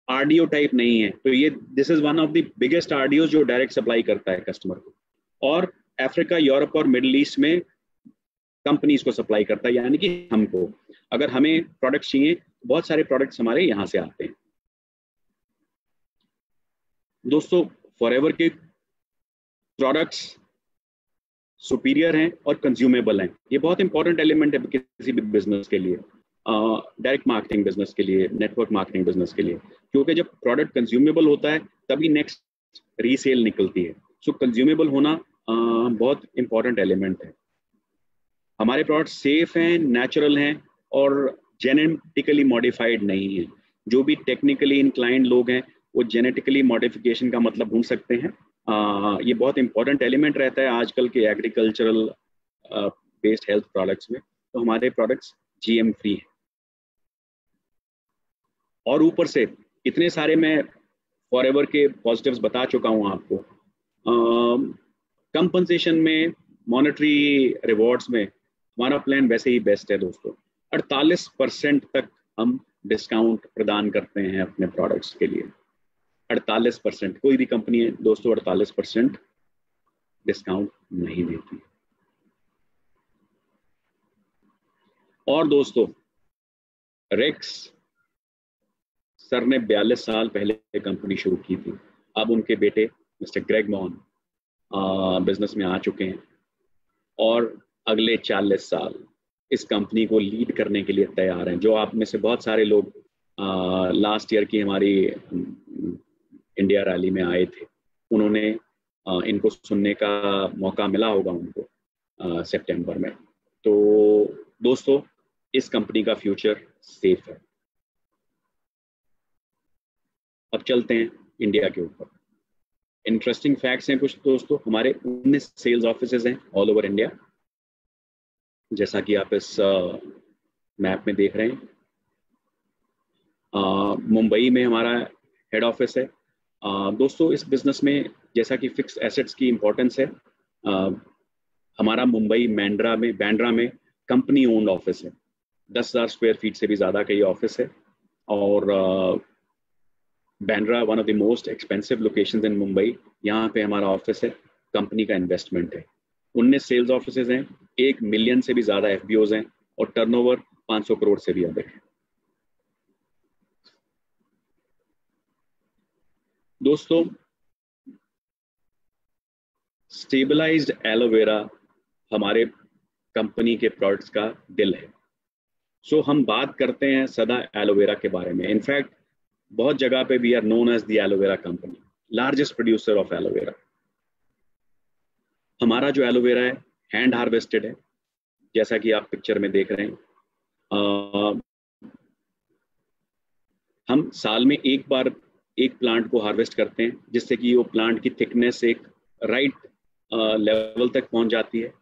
[SPEAKER 1] आरडीओ टाइप नहीं है। तो ये this is one of the biggest RDO जो डायरेक्ट सप्लाई करता है कस्टमर को। और अफ्रीका, यूरोप और मिडिल ईस्ट में कंपनीज को सप्लाई करता है, यानी कि हमको अगर हमें प्रोडक्ट्स चाहिए, बहुत सारे प्रोडक्ट्स हमारे यहाँ से आते हैं। दोस्तों, फॉरएवर के प्रोडक्ट्स सुपीरियर हैं और कंज्यूमेबल हैं। ये बहुत इंपॉर्टेंट एलिमेंट है किसी भी बिजनेस के लिए, डायरेक्ट मार्केटिंग बिजनेस के लिए, नेटवर्क मार्केटिंग बिजनेस के लिए, क्योंकि जब प्रोडक्ट कंज्यूमेबल होता है तभी नेक्स्ट रीसेल निकलती है। सो कंज्यूमेबल होना बहुत इंपॉर्टेंट एलिमेंट है। हमारे प्रोडक्ट सेफ हैं, नेचुरल हैं और जेनेटिकली मॉडिफाइड नहीं है। जो भी टेक्निकली इंक्लाइंड लोग हैं वो जेनेटिकली मॉडिफिकेशन का मतलब ढूंढ सकते हैं। ये बहुत इंपॉर्टेंट एलिमेंट रहता है आजकल के एग्रीकल्चरल बेस्ड हेल्थ प्रोडक्ट्स में। तो हमारे प्रोडक्ट्स जीएम फ्री हैं। और ऊपर से इतने सारे मैं फॉरएवर के पॉजिटिव्स बता चुका हूं आपको। कंपनसेशन में, मॉनेटरी रिवॉर्ड्स में हमारा प्लान वैसे ही बेस्ट है दोस्तों। 48% तक हम डिस्काउंट प्रदान करते हैं अपने प्रोडक्ट्स के लिए। 48%। कोई भी कंपनी है दोस्तों 48% डिस्काउंट नहीं देती। और दोस्तों, रेक्स सर ने 42 साल पहले कंपनी शुरू की थी। अब उनके बेटे मिस्टर ग्रेग मॉन बिजनेस में आ चुके हैं और अगले 40 साल इस कंपनी को लीड करने के लिए तैयार हैं। जो आप में से बहुत सारे लोग लास्ट ईयर की हमारी इंडिया रैली में आए थे, उन्होंने इनको सुनने का मौका मिला होगा उनको सितंबर में। तो दोस्तों, इस कंपनी का फ्यूचर सेफ है। अब चलते हैं इंडिया के ऊपर। इंटरेस्टिंग फैक्ट्स हैं कुछ दोस्तों। हमारे 19 सेल्स ऑफिसेज हैं ऑल ओवर इंडिया, जैसा कि आप इस मैप में देख रहे हैं। मुंबई में हमारा हेड ऑफिस है। दोस्तों, इस बिजनेस में जैसा कि फिक्स एसेट्स की इम्पोर्टेंस है, हमारा मुंबई बांद्रा में कंपनी ओन्ड ऑफिस है। 10,000 स्क्वायर फीट से भी ज़्यादा का ये ऑफिस है। और Bandra one of the most expensive locations इन मुंबई, यहाँ पे हमारा ऑफिस है। कंपनी का इन्वेस्टमेंट है। 19 सेल्स ऑफिसेज हैं, 1 मिलियन से भी ज़्यादा एफबीओज हैं और टर्नओवर 500 करोड़ से भी अधिक है। दोस्तों, स्टेबलाइज्ड एलोवेरा हमारे कंपनी के प्रोडक्ट्स का दिल है। सो हम बात करते हैं सदा एलोवेरा के बारे में। इनफैक्ट बहुत जगह पे we are known as the aloe vera company, largest producer of aloe vera. हमारा जो एलोवेरा है हैंड हार्वेस्टेड है, जैसा कि आप पिक्चर में देख रहे हैं। हम साल में एक बार एक प्लांट को हार्वेस्ट करते हैं, जिससे कि वो प्लांट की थिकनेस एक राइट लेवल तक पहुंच जाती है,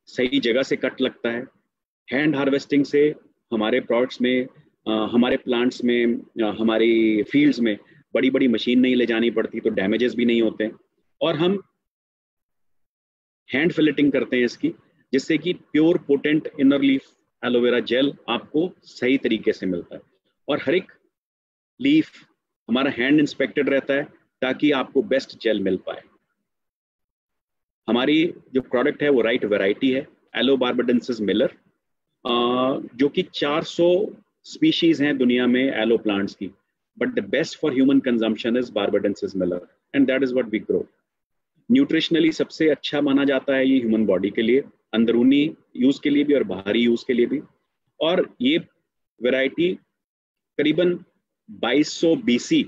[SPEAKER 1] सही जगह से कट लगता है। हैंड हार्वेस्टिंग से हमारे प्रोडक्ट्स में, हमारे प्लांट्स में, हमारी फील्ड्स में बड़ी बड़ी मशीन नहीं ले जानी पड़ती, तो डैमेजेस भी नहीं होते। और हम हैंड फिलेटिंग करते हैं इसकी, जिससे कि pure potent inner leaf aloe vera gel आपको सही तरीके से मिलता है। और हर एक लीफ हमारा हैंड इंस्पेक्टेड रहता है ताकि आपको बेस्ट जेल मिल पाए। हमारी जो प्रोडक्ट है वो राइट वैरायटी है, एलो बार्बाडेंसिस मिलर, जो कि 400 स्पीशीज हैं दुनिया में एलो प्लांट्स की, but the best for human consumption is barbadensis Miller and that is what we grow. Nutritionally सबसे अच्छा माना जाता है ये ह्यूमन बॉडी के लिए, अंदरूनी यूज के लिए भी और बाहरी यूज के लिए भी। और ये वैरायटी करीबन 2200 BC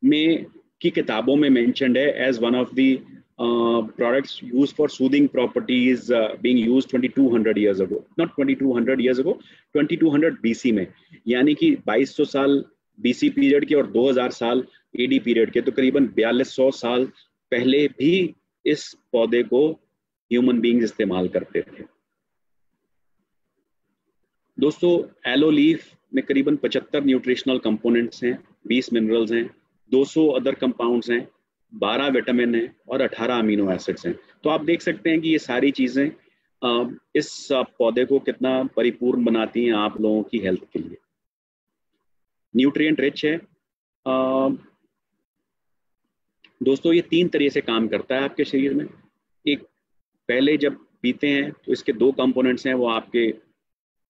[SPEAKER 1] में की किताबों में मेंशन्ड है as one of the products used for soothing properties, being used 2200 years ago, not 2200 years ago, 2200 BC में। यानी कि 2200 साल BC पीरियड के और 2000 साल AD पीरियड के, तो करीबन 4200 साल पहले भी इस पौधे को ह्यूमन बींग्स इस्तेमाल करते थे। दोस्तों, एलो लीफ में करीबन 75 न्यूट्रिशनल कंपोनेंट्स हैं, 20 मिनरल्स हैं, 200 अदर कंपाउंड्स हैं, 12 विटामिन हैं और 18 अमीनो एसिड्स हैं। तो आप देख सकते हैं कि ये सारी चीज़ें इस पौधे को कितना परिपूर्ण बनाती हैं आप लोगों की हेल्थ के लिए। न्यूट्रिएंट रिच है। दोस्तों ये 3 तरीके से काम करता है आपके शरीर में। एक, पहले जब पीते हैं तो इसके 2 कंपोनेंट्स हैं, वो आपके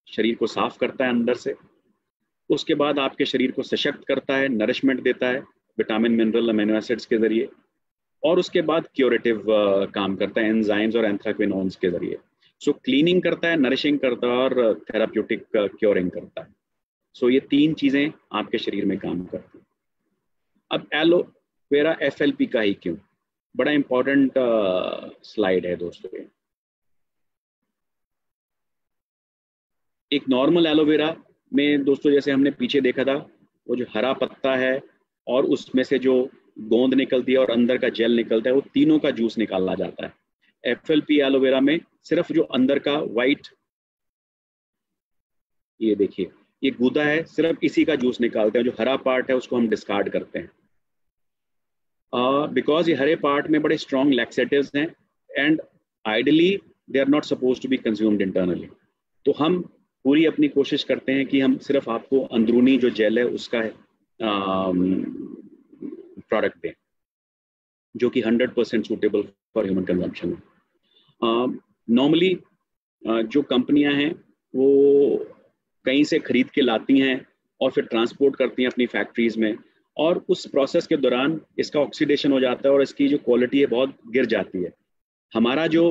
[SPEAKER 1] शरीर को साफ करता है अंदर से। उसके बाद आपके शरीर को सशक्त करता है, नरिशमेंट देता है विटामिन, मिनरल, अमीनो एसिड्स के जरिए। और उसके बाद क्योरेटिव काम करता है एंजाइम्स और एंथ्राक्विनोन्स के जरिए। सो क्लीनिंग करता है, नरिशिंग करता है और थेराप्यूटिक क्योरिंग करता है। सो ये 3 चीज़ें आपके शरीर में काम करती हैं। अब एलोवेरा FLP का ही क्यों, बड़ा इंपॉर्टेंट स्लाइड है दोस्तों ये। एक नॉर्मल एलोवेरा में दोस्तों जैसे हमने पीछे देखा था, वो जो हरा पत्ता है और उसमें से जो गोंद निकलती है और अंदर का जेल निकलता है, वो तीनों का जूस निकाला जाता है। FLP एलोवेरा में सिर्फ जो अंदर का वाइट, ये देखिए ये गूदा है, सिर्फ इसी का जूस निकालते हैं। जो हरा पार्ट है उसको हम डिस्कार्ड करते हैं, बिकॉज ये हरे पार्ट में बड़े स्ट्रॉन्ग लैक्सेटिव्स हैं and ideally they are not suppose to be consumed internally. तो हम पूरी अपनी कोशिश करते हैं कि हम सिर्फ आपको अंदरूनी जो जेल है उसका प्रोडक्ट दें, जो कि 100% सूटेबल फॉर ह्यूमन कंजम्पशन है। नॉर्मली जो कंपनियां हैं वो कहीं से खरीद के लाती हैं और फिर ट्रांसपोर्ट करती हैं अपनी फैक्ट्रीज में, और उस प्रोसेस के दौरान इसका ऑक्सीडेशन हो जाता है और इसकी जो क्वालिटी है बहुत गिर जाती है। हमारा जो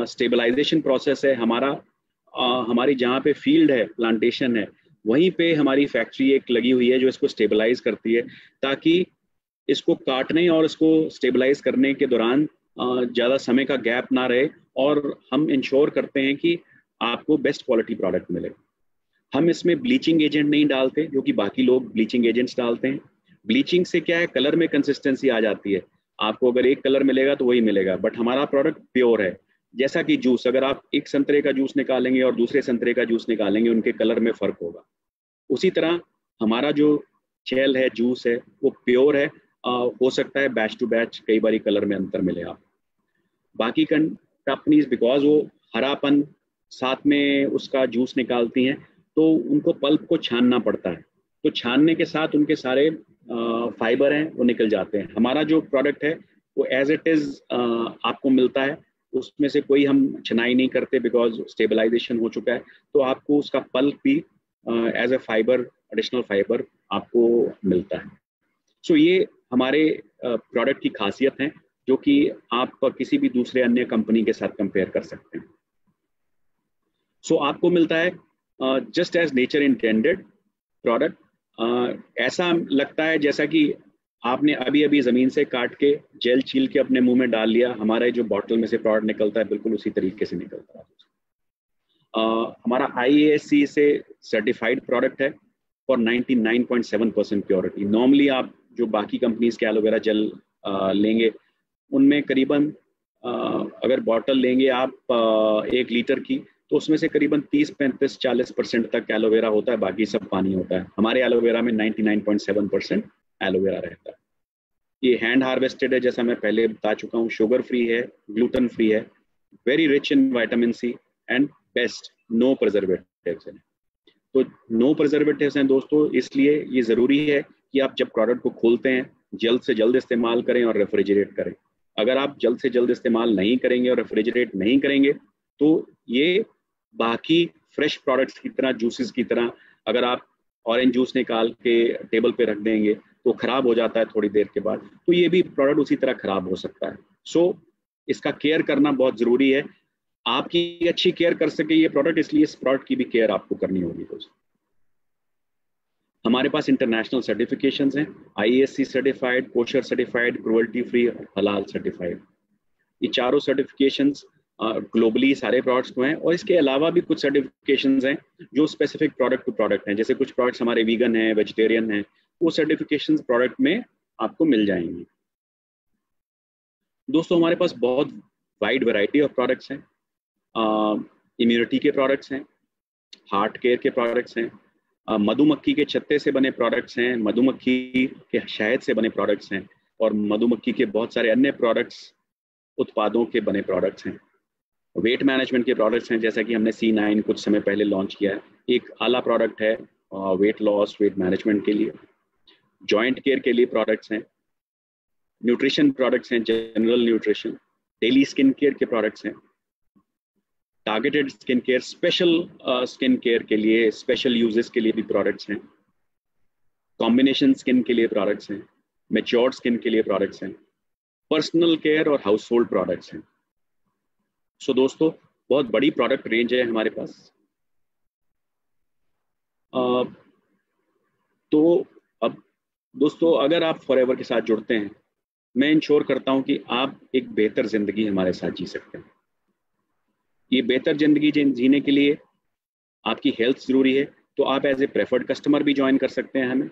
[SPEAKER 1] स्टेबलाइजेशन प्रोसेस है, हमारी जहाँ पे फील्ड है, प्लांटेशन है, वहीं पे हमारी फैक्ट्री एक लगी हुई है जो इसको स्टेबलाइज करती है, ताकि इसको काटने और इसको स्टेबलाइज करने के दौरान ज़्यादा समय का गैप ना रहे, और हम इंश्योर करते हैं कि आपको बेस्ट क्वालिटी प्रोडक्ट मिले। हम इसमें ब्लीचिंग एजेंट नहीं डालते, जो कि बाकी लोग ब्लीचिंग एजेंट्स डालते हैं। ब्लीचिंग से क्या है, कलर में कंसिस्टेंसी आ जाती है, आपको अगर एक कलर मिलेगा तो वही मिलेगा, बट हमारा प्रोडक्ट प्योर है। जैसा कि जूस, अगर आप एक संतरे का जूस निकालेंगे और दूसरे संतरे का जूस निकालेंगे, उनके कलर में फर्क होगा। उसी तरह हमारा जो जेल है, जूस है, वो प्योर है। हो सकता है बैच टू बैच कई बारी कलर में अंतर मिले आप। बाकी कंपनीज बिकॉज वो हरापन साथ में उसका जूस निकालती हैं, तो उनको पल्प को छानना पड़ता है, तो छानने के साथ उनके सारे फाइबर हैं वो निकल जाते हैं। हमारा जो प्रोडक्ट है वो एज इट इज़ आपको मिलता है, उसमें से कोई हम छनाई नहीं करते, बिकॉज स्टेबलाइजेशन हो चुका है। तो आपको उसका पल्प भी as a fibre, additional fibre आपको मिलता है। सो ये हमारे प्रोडक्ट की खासियत है, जो कि आप किसी भी दूसरे अन्य कंपनी के साथ कंपेयर कर सकते हैं। सो आपको मिलता है just as nature intended product. ऐसा लगता है जैसा कि आपने अभी अभी ज़मीन से काट के जेल छील के अपने मुंह में डाल लिया। हमारे जो बॉटल में से प्रोडक्ट निकलता है बिल्कुल उसी तरीके से निकलता है। हमारा IASC से सर्टिफाइड प्रोडक्ट है फॉर 99.7% प्योरिटी। नॉर्मली आप जो बाकी कंपनीज के एलोवेरा जेल लेंगे, उनमें करीबन अगर बॉटल लेंगे आप 1 लीटर की, तो उसमें से करीबन 30, 35, 40% तक एलोवेरा होता है, बाकी सब पानी होता है। हमारे एलोवेरा में 99.7% एलोवेरा रहता है। ये हैंड हार्वेस्टेड है, जैसा मैं पहले बता चुका हूँ, शुगर फ्री है, ग्लूटेन फ्री है, very rich in vitamin C and best no preservatives हैं। तो नो प्रिजर्वेटिव्स हैं दोस्तों, इसलिए ये ज़रूरी है कि आप जब प्रोडक्ट को खोलते हैं जल्द से जल्द इस्तेमाल करें और रेफ्रिजरेट करें। अगर आप जल्द से जल्द इस्तेमाल नहीं करेंगे और रेफ्रिजरेट नहीं करेंगे, तो ये बाकी फ्रेश प्रोडक्ट्स की तरह, जूसेस की तरह, अगर आप ऑरेंज जूस निकाल के टेबल पे रख देंगे तो ख़राब हो जाता है थोड़ी देर के बाद, तो ये भी प्रोडक्ट उसी तरह ख़राब हो सकता है। सो इसका केयर करना बहुत ज़रूरी है। आपकी अच्छी केयर कर सके ये प्रोडक्ट, इसलिए इस प्रोडक्ट की भी केयर आपको करनी होगी दोस्तों। हमारे पास इंटरनेशनल सर्टिफिकेशंस हैं, IASC certified, kosher certified, cruelty free, हलाल सर्टिफाइड। ये चारों सर्टिफिकेशंस ग्लोबली सारे प्रोडक्ट्स को हैं, और इसके अलावा भी कुछ सर्टिफिकेशंस हैं जो स्पेसिफिक प्रोडक्ट टू प्रोडक्ट हैं। जैसे कुछ प्रोडक्ट्स हमारे वीगन हैं, वेजिटेरियन हैं, वो सर्टिफिकेशंस प्रोडक्ट में आपको मिल जाएंगी। दोस्तों हमारे पास बहुत वाइड वैरायटी ऑफ प्रोडक्ट्स हैं। इम्यूनिटी के प्रोडक्ट्स हैं, हार्ट केयर के प्रोडक्ट्स हैं, मधुमक्खी के छत्ते से बने प्रोडक्ट्स हैं, मधुमक्खी के शहद से बने प्रोडक्ट्स हैं, और मधुमक्खी के बहुत सारे अन्य प्रोडक्ट्स, उत्पादों के बने प्रोडक्ट्स हैं। वेट मैनेजमेंट के प्रोडक्ट्स हैं, जैसा कि हमने C9 कुछ समय पहले लॉन्च किया है, एक आला प्रोडक्ट है वेट लॉस, वेट मैनेजमेंट के लिए। जॉइंट केयर के लिए प्रोडक्ट्स हैं, न्यूट्रिशन प्रोडक्ट्स हैं, general nutrition, daily skin care के प्रोडक्ट्स हैं, targeted skin care, special skin care के लिए, स्पेशल यूजेस के लिए भी प्रोडक्ट्स हैं, कॉम्बिनेशन स्किन के लिए प्रोडक्ट्स हैं, मैच्योर्ड स्किन के लिए प्रोडक्ट्स हैं, पर्सनल केयर और हाउस होल्ड प्रोडक्ट्स हैं। सो दोस्तों, बहुत बड़ी प्रोडक्ट रेंज है हमारे पास। तो अब दोस्तों, अगर आप फॉरएवर के साथ जुड़ते हैं, मैं इंश्योर करता हूं कि आप एक बेहतर जिंदगी हमारे साथ जी सकते हैं। ये बेहतर जिंदगी जीने के लिए आपकी हेल्थ जरूरी है, तो आप एज ए प्रेफर्ड कस्टमर भी ज्वाइन कर सकते हैं हमें,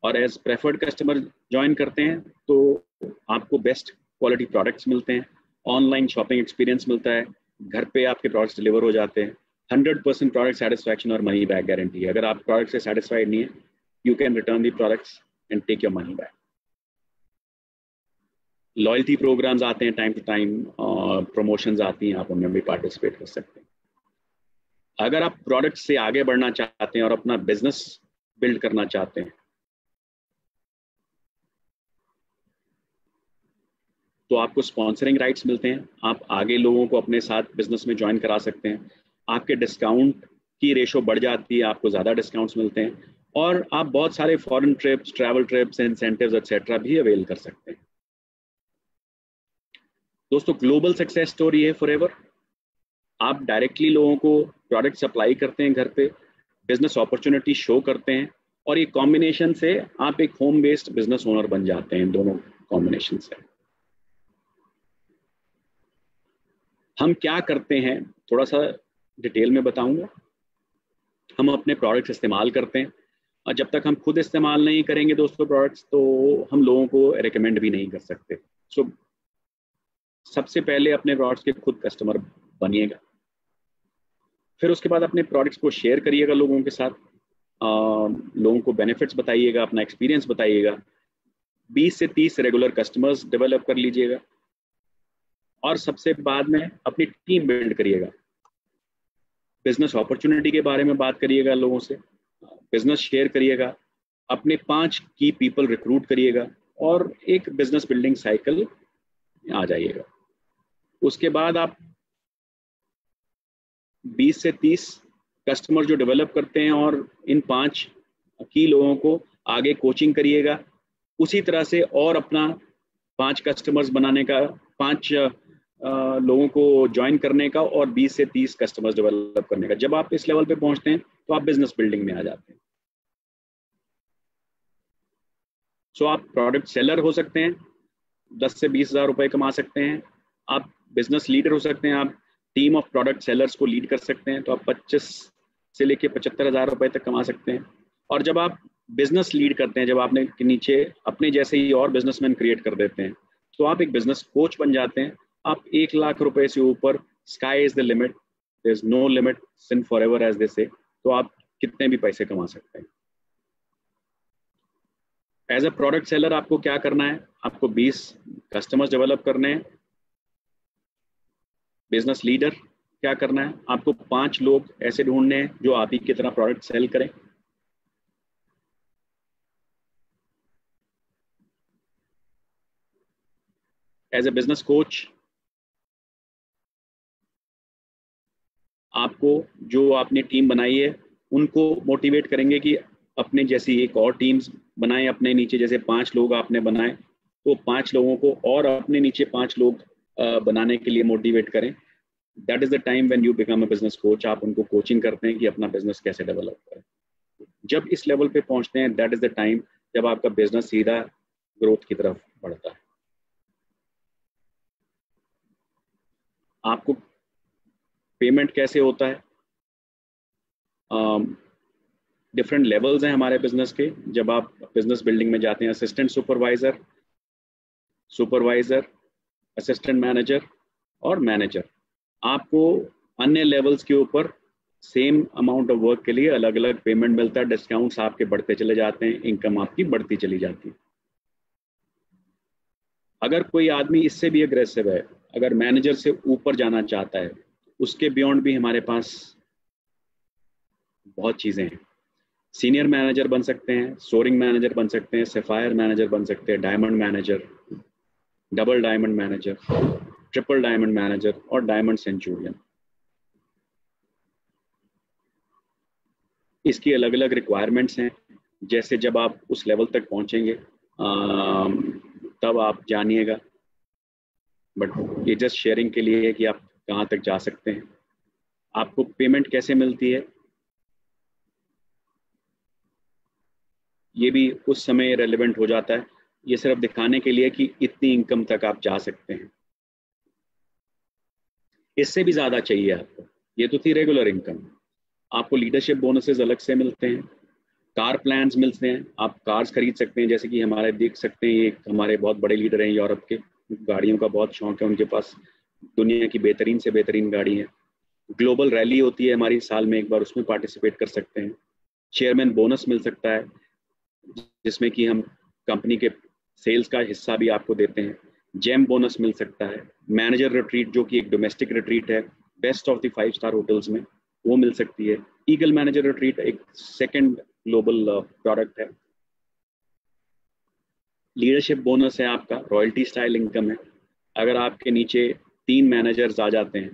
[SPEAKER 1] और एज प्रेफर्ड कस्टमर ज्वाइन करते हैं तो आपको बेस्ट क्वालिटी प्रोडक्ट्स मिलते हैं, ऑनलाइन शॉपिंग एक्सपीरियंस मिलता है, घर पे आपके प्रोडक्ट्स डिलीवर हो जाते हैं, 100% प्रोडक्ट सेटिस्फैक्शन और मनी बैक गारंटी है। अगर आप प्रोडक्ट से सेटिस्फाइड नहीं है, you can return the products and take your money back. Loyalty programmes आते हैं टाइम टू टाइम, प्रमोशंस आती हैं, आप उनमें भी पार्टिसिपेट कर सकते हैं। अगर आप प्रोडक्ट से आगे बढ़ना चाहते हैं और अपना बिजनेस बिल्ड करना चाहते हैं, तो आपको स्पॉन्सरिंग राइट्स मिलते हैं, आप आगे लोगों को अपने साथ बिजनेस में ज्वाइन करा सकते हैं, आपके डिस्काउंट की रेशो बढ़ जाती है, आपको ज़्यादा डिस्काउंट्स मिलते हैं, और आप बहुत सारे foreign trips, travel trips, incentives etcetera भी अवेल कर सकते हैं। दोस्तों, ग्लोबल सक्सेस स्टोरी है फॉरएवर। आप डायरेक्टली लोगों को प्रोडक्ट सप्लाई करते हैं घर पे, बिजनेस अपॉर्चुनिटी शो करते हैं, और ये कॉम्बिनेशन से आप एक होम बेस्ड बिजनेस ओनर बन जाते हैं। दोनों कॉम्बिनेशन से हम क्या करते हैं, थोड़ा सा डिटेल में बताऊंगा। हम अपने प्रोडक्ट्स इस्तेमाल करते हैं, और जब तक हम खुद इस्तेमाल नहीं करेंगे दोस्तों प्रोडक्ट्स, तो हम लोगों को रिकमेंड भी नहीं कर सकते। सो सबसे पहले अपने प्रोडक्ट्स के खुद कस्टमर बनिएगा, फिर उसके बाद अपने प्रोडक्ट्स को शेयर करिएगा लोगों के साथ, लोगों को बेनिफिट्स बताइएगा, अपना एक्सपीरियंस बताइएगा, 20 से 30 रेगुलर कस्टमर्स डेवलप कर लीजिएगा, और सबसे बाद में अपनी टीम बिल्ड करिएगा। बिजनेस अपॉर्चुनिटी के बारे में बात करिएगा लोगों से, बिजनेस शेयर करिएगा, अपने 5 की पीपल रिक्रूट करिएगा, और एक बिजनेस बिल्डिंग साइकिल आ जाइएगा। उसके बाद आप 20 से 30 कस्टमर जो डेवलप करते हैं, और इन 5 की लोगों को आगे कोचिंग करिएगा, उसी तरह से और अपना 5 कस्टमर्स बनाने का, 5 लोगों को ज्वाइन करने का, और 20 से 30 कस्टमर्स डेवलप करने का। जब आप इस लेवल पे पहुंचते हैं तो आप बिजनेस बिल्डिंग में आ जाते हैं। सो आप प्रोडक्ट सेलर हो सकते हैं, 10 से 20 हज़ार रुपए कमा सकते हैं। आप बिजनेस लीडर हो सकते हैं, आप टीम ऑफ प्रोडक्ट सेलर्स को लीड कर सकते हैं, तो आप 25 से लेके 75 हज़ार रुपए तक कमा सकते हैं। और जब आप बिजनेस लीड करते हैं, जब आपने के नीचे अपने जैसे ही और बिजनेसमैन क्रिएट कर देते हैं, तो आप एक बिजनेस कोच बन जाते हैं। आप 1 लाख रुपए से ऊपर, sky is the limit, there is no limit since forever as they say, तो आप कितने भी पैसे कमा सकते हैं। एज अ प्रोडक्ट सेलर आपको क्या करना है, आपको 20 कस्टमर्स डेवलप करने हैं। बिजनेस लीडर क्या करना है, आपको 5 लोग ऐसे ढूंढने हैं जो आप ही की तरह प्रोडक्ट सेल करें। एज ए बिजनेस कोच आपको, जो आपने टीम बनाई है, उनको मोटिवेट करेंगे कि अपने जैसी एक और टीम्स बनाएं, अपने नीचे जैसे 5 लोग आपने बनाए, तो 5 लोगों को और अपने नीचे 5 लोग बनाने के लिए मोटिवेट करें। That is the time when you become a business coach. आप उनको कोचिंग करते हैं कि अपना बिजनेस कैसे डेवलप करें। जब इस लेवल पे पहुंचते हैं, दैट इज द टाइम जब आपका बिजनेस सीधा ग्रोथ की तरफ बढ़ता है। आपको पेमेंट कैसे होता है, डिफरेंट लेवल्स हैं हमारे बिजनेस के। जब आप बिजनेस बिल्डिंग में जाते हैं, assistant supervisor, supervisor, assistant manager और मैनेजर, आपको अन्य लेवल्स के ऊपर सेम अमाउंट ऑफ वर्क के लिए अलग अलग पेमेंट मिलता है, डिस्काउंट्स आपके बढ़ते चले जाते हैं, इनकम आपकी बढ़ती चली जाती है। अगर कोई आदमी इससे भी अग्रेसिव है, अगर मैनेजर से ऊपर जाना चाहता है, उसके बियॉन्ड भी हमारे पास बहुत चीज़ें हैं। सीनियर मैनेजर बन सकते हैं, सोरिंग मैनेजर बन सकते हैं, सफायर मैनेजर बन सकते हैं, diamond manager, double diamond manager, triple diamond manager और डायमंड सेंचुरियन। इसकी अलग अलग रिक्वायरमेंट्स हैं। जैसे जब आप उस लेवल तक पहुंचेंगे तब आप जानिएगा, बट ये जस्ट शेयरिंग के लिए है कि आप कहाँ तक जा सकते हैं। आपको पेमेंट कैसे मिलती है ये भी उस समय रेलेवेंट हो जाता है। ये सिर्फ दिखाने के लिए कि इतनी इनकम तक आप जा सकते हैं, इससे भी ज़्यादा चाहिए आपको। ये तो थी रेगुलर इनकम। आपको लीडरशिप बोनसेस अलग से मिलते हैं, कार प्लान्स मिलते हैं, आप कार्स खरीद सकते हैं। जैसे कि हमारे देख सकते हैं, ये हमारे बहुत बड़े लीडर हैं यूरोप के, गाड़ियों का बहुत शौक है उनके पास, दुनिया की बेहतरीन से बेहतरीन गाड़ी है। ग्लोबल रैली होती है हमारी साल में एक बार, उसमें पार्टिसिपेट कर सकते हैं। चेयरमैन बोनस मिल सकता है, जिसमें कि हम कंपनी के सेल्स का हिस्सा भी आपको देते हैं। जेम बोनस मिल सकता है। मैनेजर रिट्रीट, जो कि एक डोमेस्टिक रिट्रीट है, best of the 5 star hotels में, वो मिल सकती है। ईगल मैनेजर रिट्रीट एक सेकंड ग्लोबल प्रोडक्ट है। लीडरशिप बोनस है आपका, रॉयल्टी स्टाइल इनकम है। अगर आपके नीचे 3 मैनेजर्स आ जाते हैं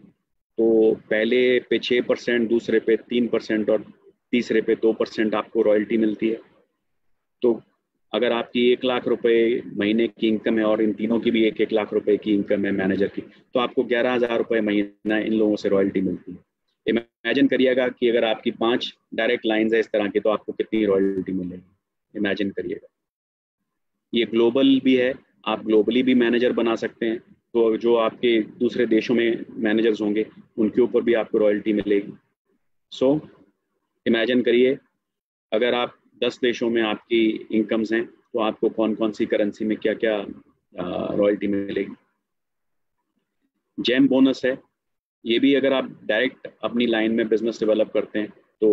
[SPEAKER 1] तो पहले पे 6%, दूसरे पे 3% और तीसरे पे 2% आपको रॉयल्टी मिलती है। तो अगर आपकी 1 लाख रुपए महीने की इनकम है और इन तीनों की भी 1-1 लाख रुपए की इनकम है मैनेजर की, तो आपको 11,000 रुपए महीना इन लोगों से रॉयल्टी मिलती है। इमेजिन करिएगा कि अगर आपकी 5 डायरेक्ट लाइंस है इस तरह की, तो आपको कितनी रॉयल्टी मिलेगी, इमेजिन करिएगा। ये ग्लोबल भी है, आप ग्लोबली भी मैनेजर बना सकते हैं। तो जो आपके दूसरे देशों में मैनेजर्स होंगे उनके ऊपर भी आपको रॉयल्टी मिलेगी। सो इमेजिन करिए, अगर आप 10 देशों में आपकी इनकम्स हैं, तो आपको कौन कौन सी करेंसी में क्या क्या रॉयल्टी मिलेगी। जेम बोनस है, ये भी अगर आप डायरेक्ट अपनी लाइन में बिजनेस डेवलप करते हैं तो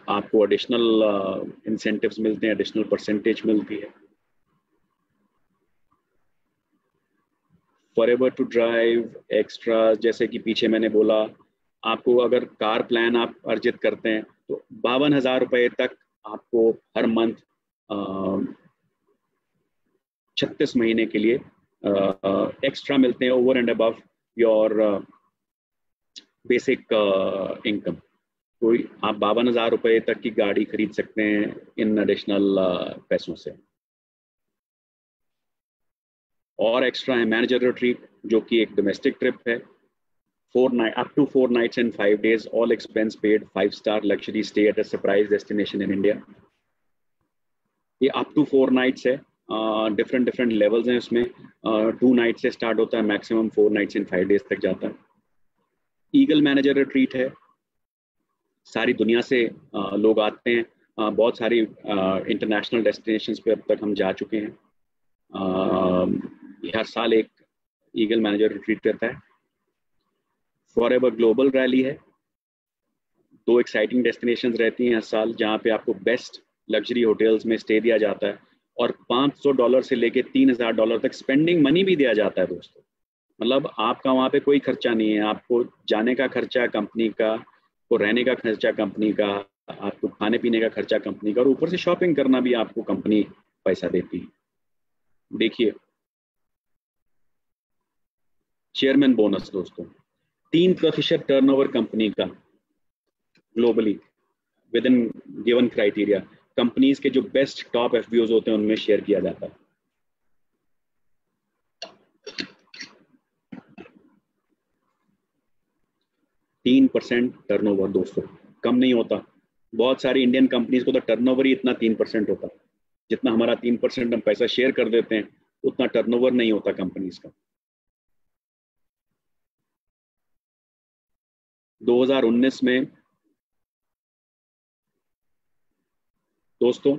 [SPEAKER 1] आपको एडिशनल इंसेंटिव्स मिलते हैं, एडिशनल परसेंटेज मिलती है। फॉरएवर टू ड्राइव एक्स्ट्रा, जैसे कि पीछे मैंने बोला, आपको अगर कार प्लान आप अर्जित करते हैं तो 52,000 रुपए तक आपको हर मंथ 36 महीने के लिए एक्स्ट्रा मिलते हैं, over and above your basic income. तो आप 52,000 रुपए तक की गाड़ी खरीद सकते हैं इन एडिशनल पैसों से। और एक्स्ट्रा है मैनेजर रिट्रीट, जो कि एक डोमेस्टिक ट्रिप है, 4 night up to 4 nights and 5 days, all expense paid, 5-star luxury stay at a surprise destination in India। ये अप टू 4 nights है, डिफरेंट डिफरेंट लेवल्स हैं उसमें। 2 nights से स्टार्ट होता है, मैक्सिमम 4 nights and 5 days तक जाता है। ईगल मैनेजर रिट्रीट है, सारी दुनिया से लोग आते हैं। बहुत सारी इंटरनेशनल डेस्टिनेशंस पे अब तक हम जा चुके हैं। हर साल एक ईगल मैनेजर रिट्रीट रहता है। फॉरएवर ग्लोबल रैली है, 2 एक्साइटिंग डेस्टिनेशंस रहती हैं हर साल, जहाँ पे आपको बेस्ट लग्जरी होटल्स में स्टे दिया जाता है और $500 से लेके $3,000 तक स्पेंडिंग मनी भी दिया जाता है दोस्तों। मतलब आपका वहाँ पे कोई खर्चा नहीं है, आपको जाने का खर्चा कंपनी का, को रहने का खर्चा कंपनी का, आपको खाने पीने का खर्चा कंपनी का, और ऊपर से शॉपिंग करना भी आपको कंपनी पैसा देती है। देखिए, चेयरमैन बोनस दोस्तों, 3% टर्नओवर कंपनी का globally with in given criteria, companies के जो बेस्ट टॉप एफबीओज होते हैं उनमें शेयर किया जाता है। 3% टर्नओवर दोस्तों, कम नहीं होता। बहुत सारी इंडियन कंपनीज को तो टर्नओवर ही इतना 3% होता है। जितना हमारा 3% हम पैसा शेयर कर देते हैं, उतना टर्नओवर नहीं होता कंपनीज का। 2019 में दोस्तों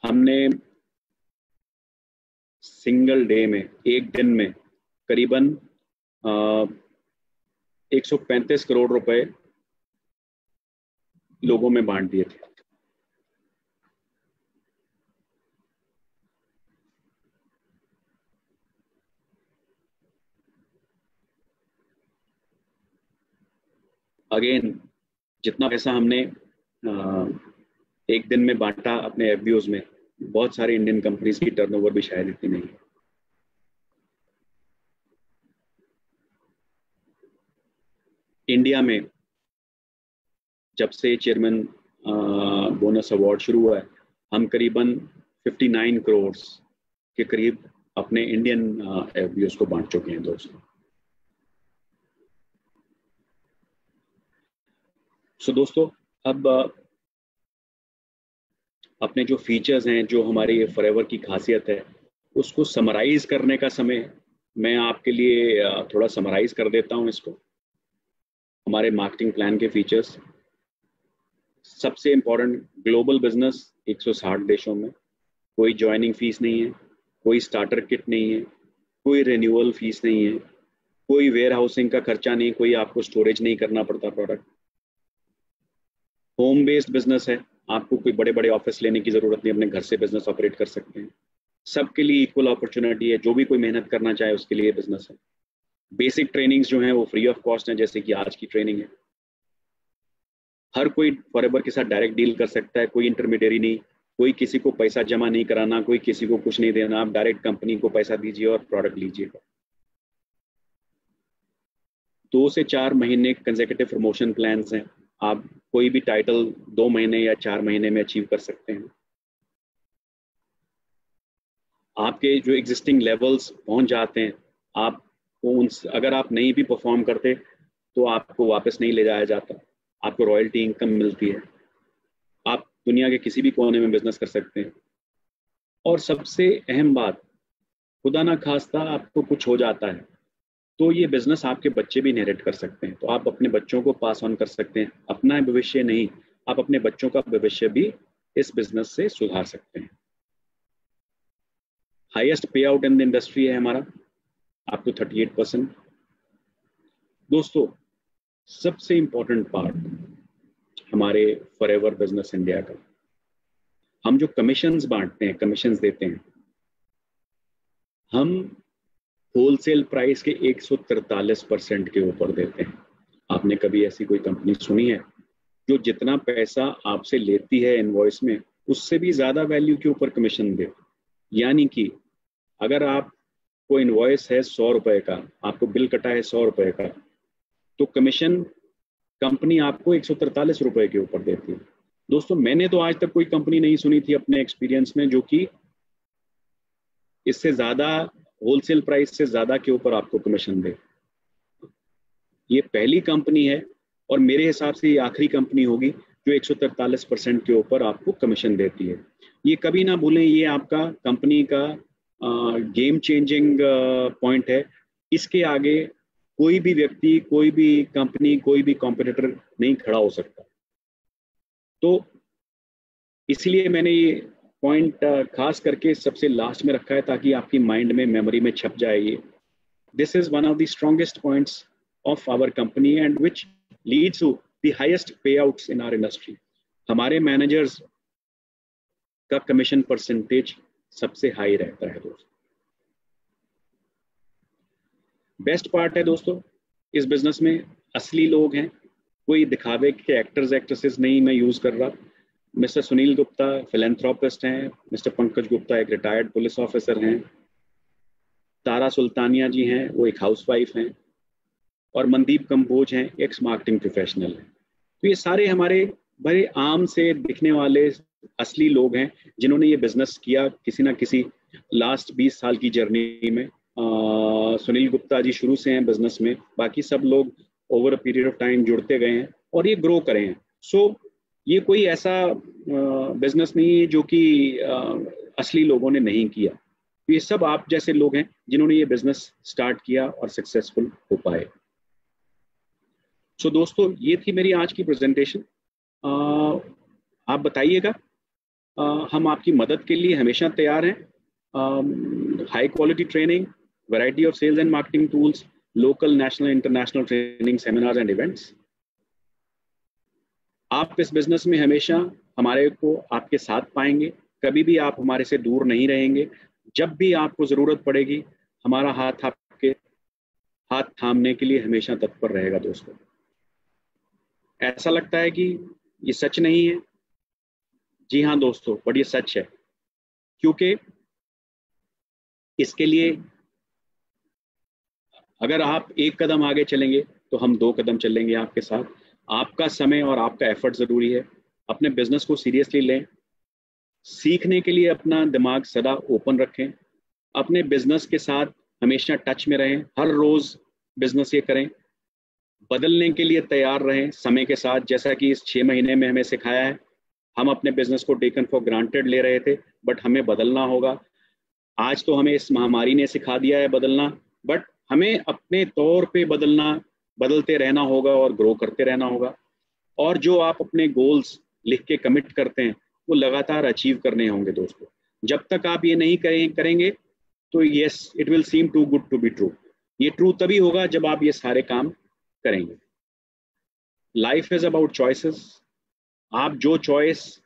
[SPEAKER 1] हमने सिंगल डे में, एक दिन में करीबन 135 करोड़ रुपए लोगों में बांट दिए थे। अगेन, जितना पैसा हमने एक दिन में बांटा अपने एफबीओज में, बहुत सारी इंडियन कंपनीज की टर्नओवर भी शायद इतनी नहीं है। इंडिया में जब से चेयरमैन बोनस अवार्ड शुरू हुआ है, हम करीबन 59 करोड़ के करीब अपने इंडियन एफबीओज को बांट चुके हैं दोस्तों। सो दोस्तों, अब अपने जो फीचर्स हैं, जो हमारी फॉरएवर की खासियत है, उसको समराइज करने का समय मैं आपके लिए थोड़ा समराइज कर देता हूं इसको। हमारे मार्केटिंग प्लान के फीचर्स, सबसे इंपॉर्टेंट, ग्लोबल बिजनेस 160 देशों में, कोई ज्वाइनिंग फीस नहीं है, कोई स्टार्टर किट नहीं है, कोई रिन्यूअल फीस नहीं है, कोई वेयर हाउसिंग का खर्चा नहीं, कोई आपको स्टोरेज नहीं करना पड़ता प्रोडक्ट। होम बेस्ड बिजनेस है, आपको कोई बड़े बड़े ऑफिस लेने की जरूरत नहीं, अपने घर से बिजनेस ऑपरेट कर सकते हैं। सबके लिए इक्वल अपॉर्चुनिटी है, जो भी कोई मेहनत करना चाहे उसके लिए बिजनेस है। बेसिक ट्रेनिंग्स जो हैं वो फ्री ऑफ कॉस्ट हैं, जैसे कि आज की ट्रेनिंग है। हर कोई फॉरएवर के साथ डायरेक्ट डील कर सकता है, कोई इंटरमीडियरी नहीं, कोई किसी को पैसा जमा नहीं कराना, कोई किसी को कुछ नहीं देना। आप डायरेक्ट कंपनी को पैसा दीजिए और प्रोडक्ट लीजिएगा। 2 से 4 महीने कंसेक्यूटिव प्रमोशन प्लान्स हैं, आप कोई भी टाइटल 2 महीने या 4 महीने में अचीव कर सकते हैं। आपके जो एग्जिस्टिंग लेवल्स पहुंच जाते हैं, आपको अगर आप नहीं भी परफॉर्म करते तो आपको वापस नहीं ले जाया जाता, आपको रॉयल्टी इनकम मिलती है, आप दुनिया के किसी भी कोने में बिजनेस कर सकते हैं। और सबसे अहम बात, खुदा ना खास्ता आपको कुछ हो जाता है तो ये बिजनेस आपके बच्चे भी इनहेरिट कर सकते हैं, तो आप अपने बच्चों को पास ऑन कर सकते हैं। अपना भविष्य नहीं, आप अपने बच्चों का भविष्य भी इस बिजनेस से सुधार सकते हैं। हाईएस्ट पे आउट इन द इंडस्ट्री है हमारा, अप टू 38%। दोस्तों, सबसे इंपॉर्टेंट पार्ट हमारे फॉरएवर बिजनेस इंडिया का, हम जो कमीशंस बांटते हैं, कमीशंस देते हैं, हम होलसेल प्राइस के 143% के ऊपर देते हैं। आपने कभी ऐसी कोई कंपनी सुनी है जो जितना पैसा आपसे लेती है इनवॉइस में, उससे भी ज्यादा वैल्यू के ऊपर कमीशन दे? यानी कि अगर आपको इनवॉइस है 100 रुपए का, आपको बिल कटा है 100 रुपए का, तो कमीशन कंपनी आपको 143 रुपए के ऊपर देती है। दोस्तों, मैंने तो आज तक कोई कंपनी नहीं सुनी थी अपने एक्सपीरियंस में जो कि इससे ज्यादा, होलसेल प्राइस से ज्यादा के ऊपर आपको कमीशन दे। ये पहली कंपनी है और मेरे हिसाब से ये आखिरी कंपनी होगी जो 143% के ऊपर आपको कमीशन देती है। ये कभी ना भूलें, ये आपका कंपनी का गेम चेंजिंग पॉइंट है। इसके आगे कोई भी व्यक्ति, कोई भी कंपनी, कोई भी कॉम्पिटिटर नहीं खड़ा हो सकता। तो इसलिए मैंने ये पॉइंट खास करके सबसे लास्ट में रखा है ताकि आपकी माइंड में, मेमोरी में छप जाए। ये this is one of the strongest points of our company and which leads to the highest pay outs in our industry. हमारे मैनेजर्स का कमीशन परसेंटेज सबसे हाई रहता है दोस्तों। बेस्ट पार्ट है दोस्तों, इस बिजनेस में असली लोग हैं, कोई दिखावे के एक्टर्स एक्ट्रेसेस नहीं मैं यूज कर रहा। मिस्टर सुनील गुप्ता फिलेंथ्रोपिस्ट हैं, मिस्टर पंकज गुप्ता एक रिटायर्ड पुलिस ऑफिसर हैं, तारा सुल्तानिया जी हैं, वो एक हाउसवाइफ हैं, और मनदीप कंबोज हैं, एक्स मार्केटिंग प्रोफेशनल हैं। तो ये सारे हमारे बड़े आम से दिखने वाले असली लोग हैं जिन्होंने ये बिजनेस किया किसी ना किसी लास्ट 20 साल की जर्नी में। सुनील गुप्ता जी शुरू से हैं बिजनेस में, बाकी सब लोग over a period of time जुड़ते गए हैं और ये ग्रो करे हैं। सो ये कोई ऐसा बिजनेस नहीं है जो कि असली लोगों ने नहीं किया। ये सब आप जैसे लोग हैं जिन्होंने ये बिजनेस स्टार्ट किया और सक्सेसफुल हो पाए। सो दोस्तों, ये थी मेरी आज की प्रेजेंटेशन। आप बताइएगा, हम आपकी मदद के लिए हमेशा तैयार हैं। High quality training variety of sales and marketing tools, local, national, international training, seminars and events. आप इस बिजनेस में हमेशा हमारे को आपके साथ पाएंगे, कभी भी आप हमारे से दूर नहीं रहेंगे। जब भी आपको ज़रूरत पड़ेगी हमारा हाथ आपके हाथ थामने के लिए हमेशा तत्पर रहेगा। दोस्तों, ऐसा लगता है कि ये सच नहीं है, जी हाँ दोस्तों, बट ये सच है, क्योंकि इसके लिए अगर आप एक कदम आगे चलेंगे तो हम 2 कदम चलेंगे आपके साथ। आपका समय और आपका एफर्ट ज़रूरी है। अपने बिजनेस को सीरियसली लें, सीखने के लिए अपना दिमाग सदा ओपन रखें, अपने बिजनेस के साथ हमेशा टच में रहें, हर रोज़ बिजनेस ये करें, बदलने के लिए तैयार रहें समय के साथ। जैसा कि इस 6 महीने में हमें सिखाया है, हम अपने बिजनेस को टेकन फॉर ग्रांटेड ले रहे थे, बट हमें बदलना होगा। आज तो हमें इस महामारी ने सिखा दिया है बदलना, बट हमें अपने तौर पे बदलते रहना होगा और ग्रो करते रहना होगा। और जो आप अपने गोल्स लिख के कमिट करते हैं वो लगातार अचीव करने होंगे। दोस्तों, जब तक आप ये नहीं करेंगे तो yes, it will seem too good to be true. ये ट्रू तभी होगा जब आप ये सारे काम करेंगे। Life is about choices. आप जो चॉइस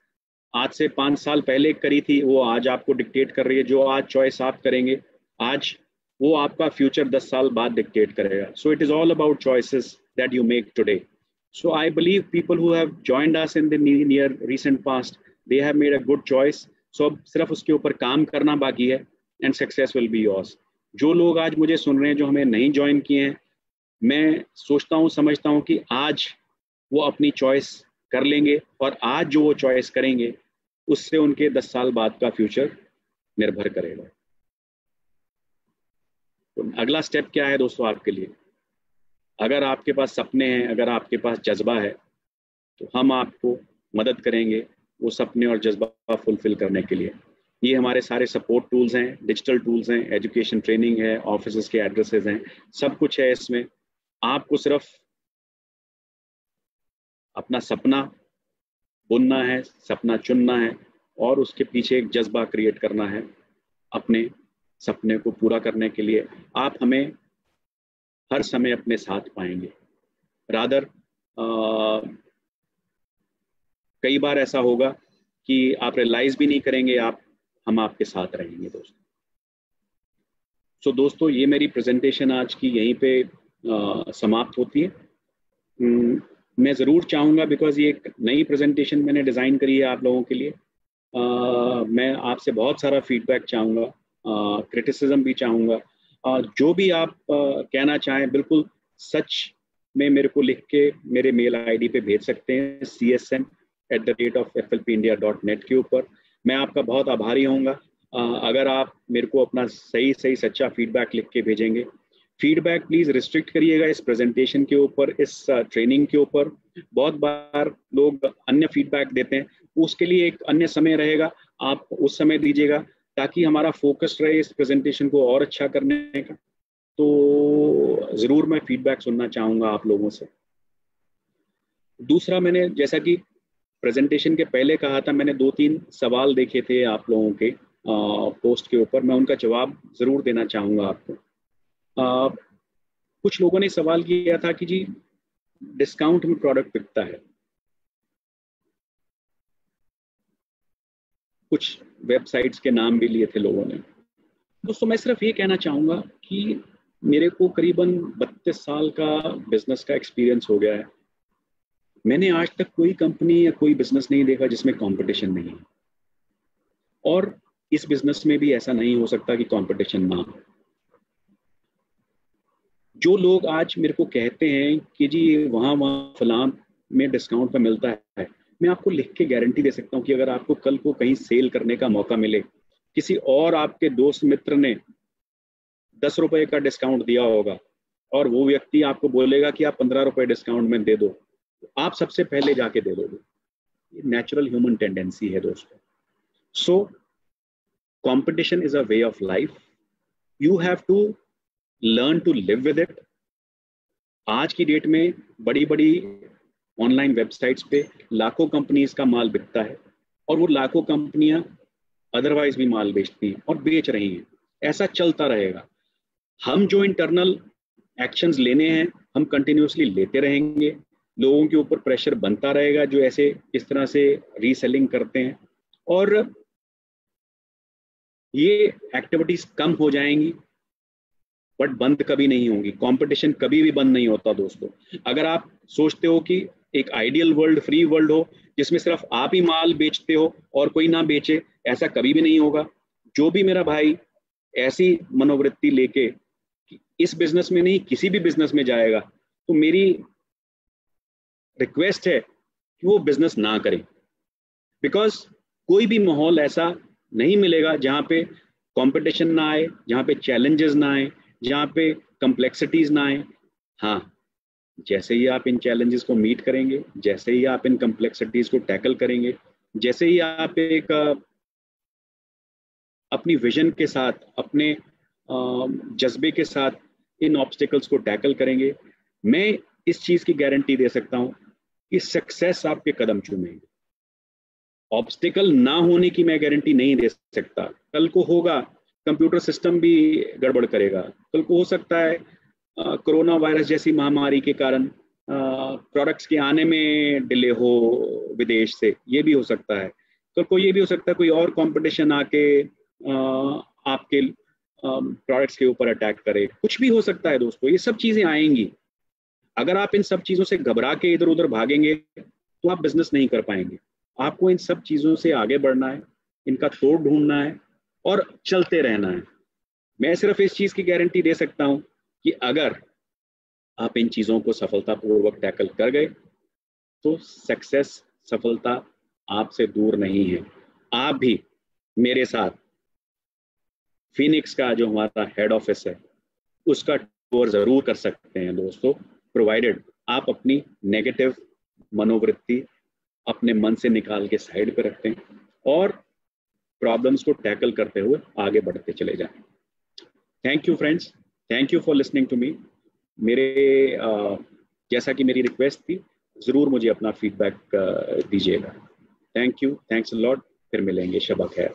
[SPEAKER 1] आज से 5 साल पहले करी थी वो आज आपको डिक्टेट कर रही है। जो आज चॉइस आप करेंगे आज, वो आपका फ्यूचर 10 साल बाद डिक्टेट करेगा। So it is all about choices that you make today. So I believe people who have joined us in the near recent past, they have made a good choice. So अब सिर्फ उसके ऊपर काम करना बाकी है and success will be yours. जो लोग आज मुझे सुन रहे हैं जो हमें नहीं ज्वाइन किए हैं, मैं सोचता हूँ समझता हूँ कि आज वो अपनी चॉइस कर लेंगे और आज जो वो चॉइस करेंगे उससे उनके 10 साल बाद का फ्यूचर निर्भर करेगा। तो अगला स्टेप क्या है दोस्तों आपके लिए? अगर आपके पास सपने हैं, अगर आपके पास जज्बा है, तो हम आपको मदद करेंगे वो सपने और जज्बा फुलफिल करने के लिए। ये हमारे सारे सपोर्ट टूल्स हैं, डिजिटल टूल्स हैं, एजुकेशन ट्रेनिंग है, ऑफिस के एड्रेसेस हैं, सब कुछ है इसमें। आपको सिर्फ अपना सपना बुनना है, सपना चुनना है और उसके पीछे एक जज्बा क्रिएट करना है अपने सपने को पूरा करने के लिए। आप हमें हर समय अपने साथ पाएंगे। रादर कई बार ऐसा होगा कि आप रियलाइज भी नहीं करेंगे, हम आपके साथ रहेंगे दोस्तों। सो दोस्तों, ये मेरी प्रेजेंटेशन आज की यहीं पे समाप्त होती है। मैं ज़रूर चाहूँगा, बिकॉज ये एक नई प्रेजेंटेशन मैंने डिज़ाइन करी है आप लोगों के लिए, मैं आपसे बहुत सारा फीडबैक चाहूँगा, क्रिटिसिज्म भी चाहूँगा। जो भी आप कहना चाहें बिल्कुल सच में मेरे को लिख के मेरे मेल आईडी पे भेज सकते हैं, csm@fflpindia.net के ऊपर। मैं आपका बहुत आभारी होऊंगा अगर आप मेरे को अपना सही सच्चा फीडबैक लिख के भेजेंगे। फीडबैक प्लीज़ रिस्ट्रिक्ट करिएगा इस प्रेजेंटेशन के ऊपर, इस ट्रेनिंग के ऊपर। बहुत बार लोग अन्य फीडबैक देते हैं, उसके लिए एक अन्य समय रहेगा, आप उस समय दीजिएगा ताकि हमारा फोकस रहे इस प्रेजेंटेशन को और अच्छा करने का। तो ज़रूर मैं फीडबैक सुनना चाहूँगा आप लोगों से। दूसरा, मैंने जैसा कि प्रेजेंटेशन के पहले कहा था, मैंने 2-3 सवाल देखे थे आप लोगों के पोस्ट के ऊपर, मैं उनका जवाब ज़रूर देना चाहूँगा आपको। कुछ लोगों ने सवाल किया था कि जी डिस्काउंट में प्रोडक्ट बिकता है, कुछ वेबसाइट्स के नाम भी लिए थे लोगों ने। दोस्तों, मैं सिर्फ ये कहना चाहूँगा कि मेरे को करीबन 32 साल का बिजनेस का एक्सपीरियंस हो गया है। मैंने आज तक कोई कंपनी या कोई बिजनेस नहीं देखा जिसमें कंपटीशन नहीं है, और इस बिजनेस में भी ऐसा नहीं हो सकता कि कंपटीशन ना हो। जो लोग आज मेरे को कहते हैं कि जी वहाँ फलां में डिस्काउंट पे मिलता है, मैं आपको लिख के गारंटी दे सकता हूँ कि अगर आपको कल को कहीं सेल करने का मौका मिले, किसी और आपके दोस्त मित्र ने 10 रुपए का डिस्काउंट दिया होगा और वो व्यक्ति आपको बोलेगा कि आप 15 रुपए डिस्काउंट में दे दो, तो आप सबसे पहले जाके दे दोगे। ये नेचुरल ह्यूमन टेंडेंसी है दोस्तों। So competition is a way of life, you have to learn to live with it. आज की डेट में बड़ी बड़ी ऑनलाइन वेबसाइट्स पे लाखों कंपनीज का माल बिकता है और वो लाखों कंपनियां अदरवाइज भी माल बेचती हैं और बेच रही हैं। ऐसा चलता रहेगा। हम जो इंटरनल एक्शंस लेने हैं हम कंटिन्यूसली लेते रहेंगे, लोगों के ऊपर प्रेशर बनता रहेगा जो ऐसे इस तरह से रीसेलिंग करते हैं, और ये एक्टिविटीज कम हो जाएंगी बट बंद कभी नहीं होंगी। कंपटीशन कभी भी बंद नहीं होता दोस्तों। अगर आप सोचते हो कि एक आइडियल वर्ल्ड, फ्री वर्ल्ड हो जिसमें सिर्फ आप ही माल बेचते हो और कोई ना बेचे, ऐसा कभी भी नहीं होगा। जो भी मेरा भाई ऐसी मनोवृत्ति लेके इस बिजनेस में नहीं किसी भी बिजनेस में जाएगा, तो मेरी रिक्वेस्ट है कि वो बिजनेस ना करें, बिकॉज कोई भी माहौल ऐसा नहीं मिलेगा जहाँ पे कंपटीशन ना आए, जहाँ पे चैलेंजेस ना आए, जहाँ पे कम्प्लेक्सिटीज ना आए। हाँ, जैसे ही आप इन चैलेंजेस को मीट करेंगे, जैसे ही आप इन कम्प्लेक्सिटीज को टैकल करेंगे, जैसे ही आप एक अपनी विजन के साथ, अपने जज्बे के साथ इन ऑब्स्टिकल्स को टैकल करेंगे, मैं इस चीज की गारंटी दे सकता हूं कि सक्सेस आपके कदम चूमेगी। ऑब्स्टिकल ना होने की मैं गारंटी नहीं दे सकता। कल को होगा, कंप्यूटर सिस्टम भी गड़बड़ करेगा, कल को हो सकता है कोरोना वायरस जैसी महामारी के कारण प्रोडक्ट्स के आने में डिले हो विदेश से, ये भी हो सकता है। कल को ये भी हो सकता है कोई और कंपटीशन आके आपके प्रोडक्ट्स के ऊपर अटैक करे, कुछ भी हो सकता है दोस्तों, ये सब चीजें आएंगी। अगर आप इन सब चीजों से घबरा के इधर उधर भागेंगे तो आप बिजनेस नहीं कर पाएंगे। आपको इन सब चीजों से आगे बढ़ना है, इनका तोड़ ढूंढना है और चलते रहना है। मैं सिर्फ इस चीज की गारंटी दे सकता हूं कि अगर आप इन चीजों को सफलतापूर्वक टैकल कर गए तो सक्सेस, सफलता आपसे दूर नहीं है। आप भी मेरे साथ फिनिक्स का जो हमारा हेड ऑफिस है उसका टूर जरूर कर सकते हैं दोस्तों, प्रोवाइडेड आप अपनी नेगेटिव मनोवृत्ति अपने मन से निकाल के साइड पे रखते हैं और प्रॉब्लम्स को टैकल करते हुए आगे बढ़ते चले जाएं। Thank you friends, thank you for listening to me. मेरे जैसा कि मेरी रिक्वेस्ट थी, ज़रूर मुझे अपना फीडबैक दीजिएगा। Thank you, thanks a lot. फिर मिलेंगे, शबा खैर।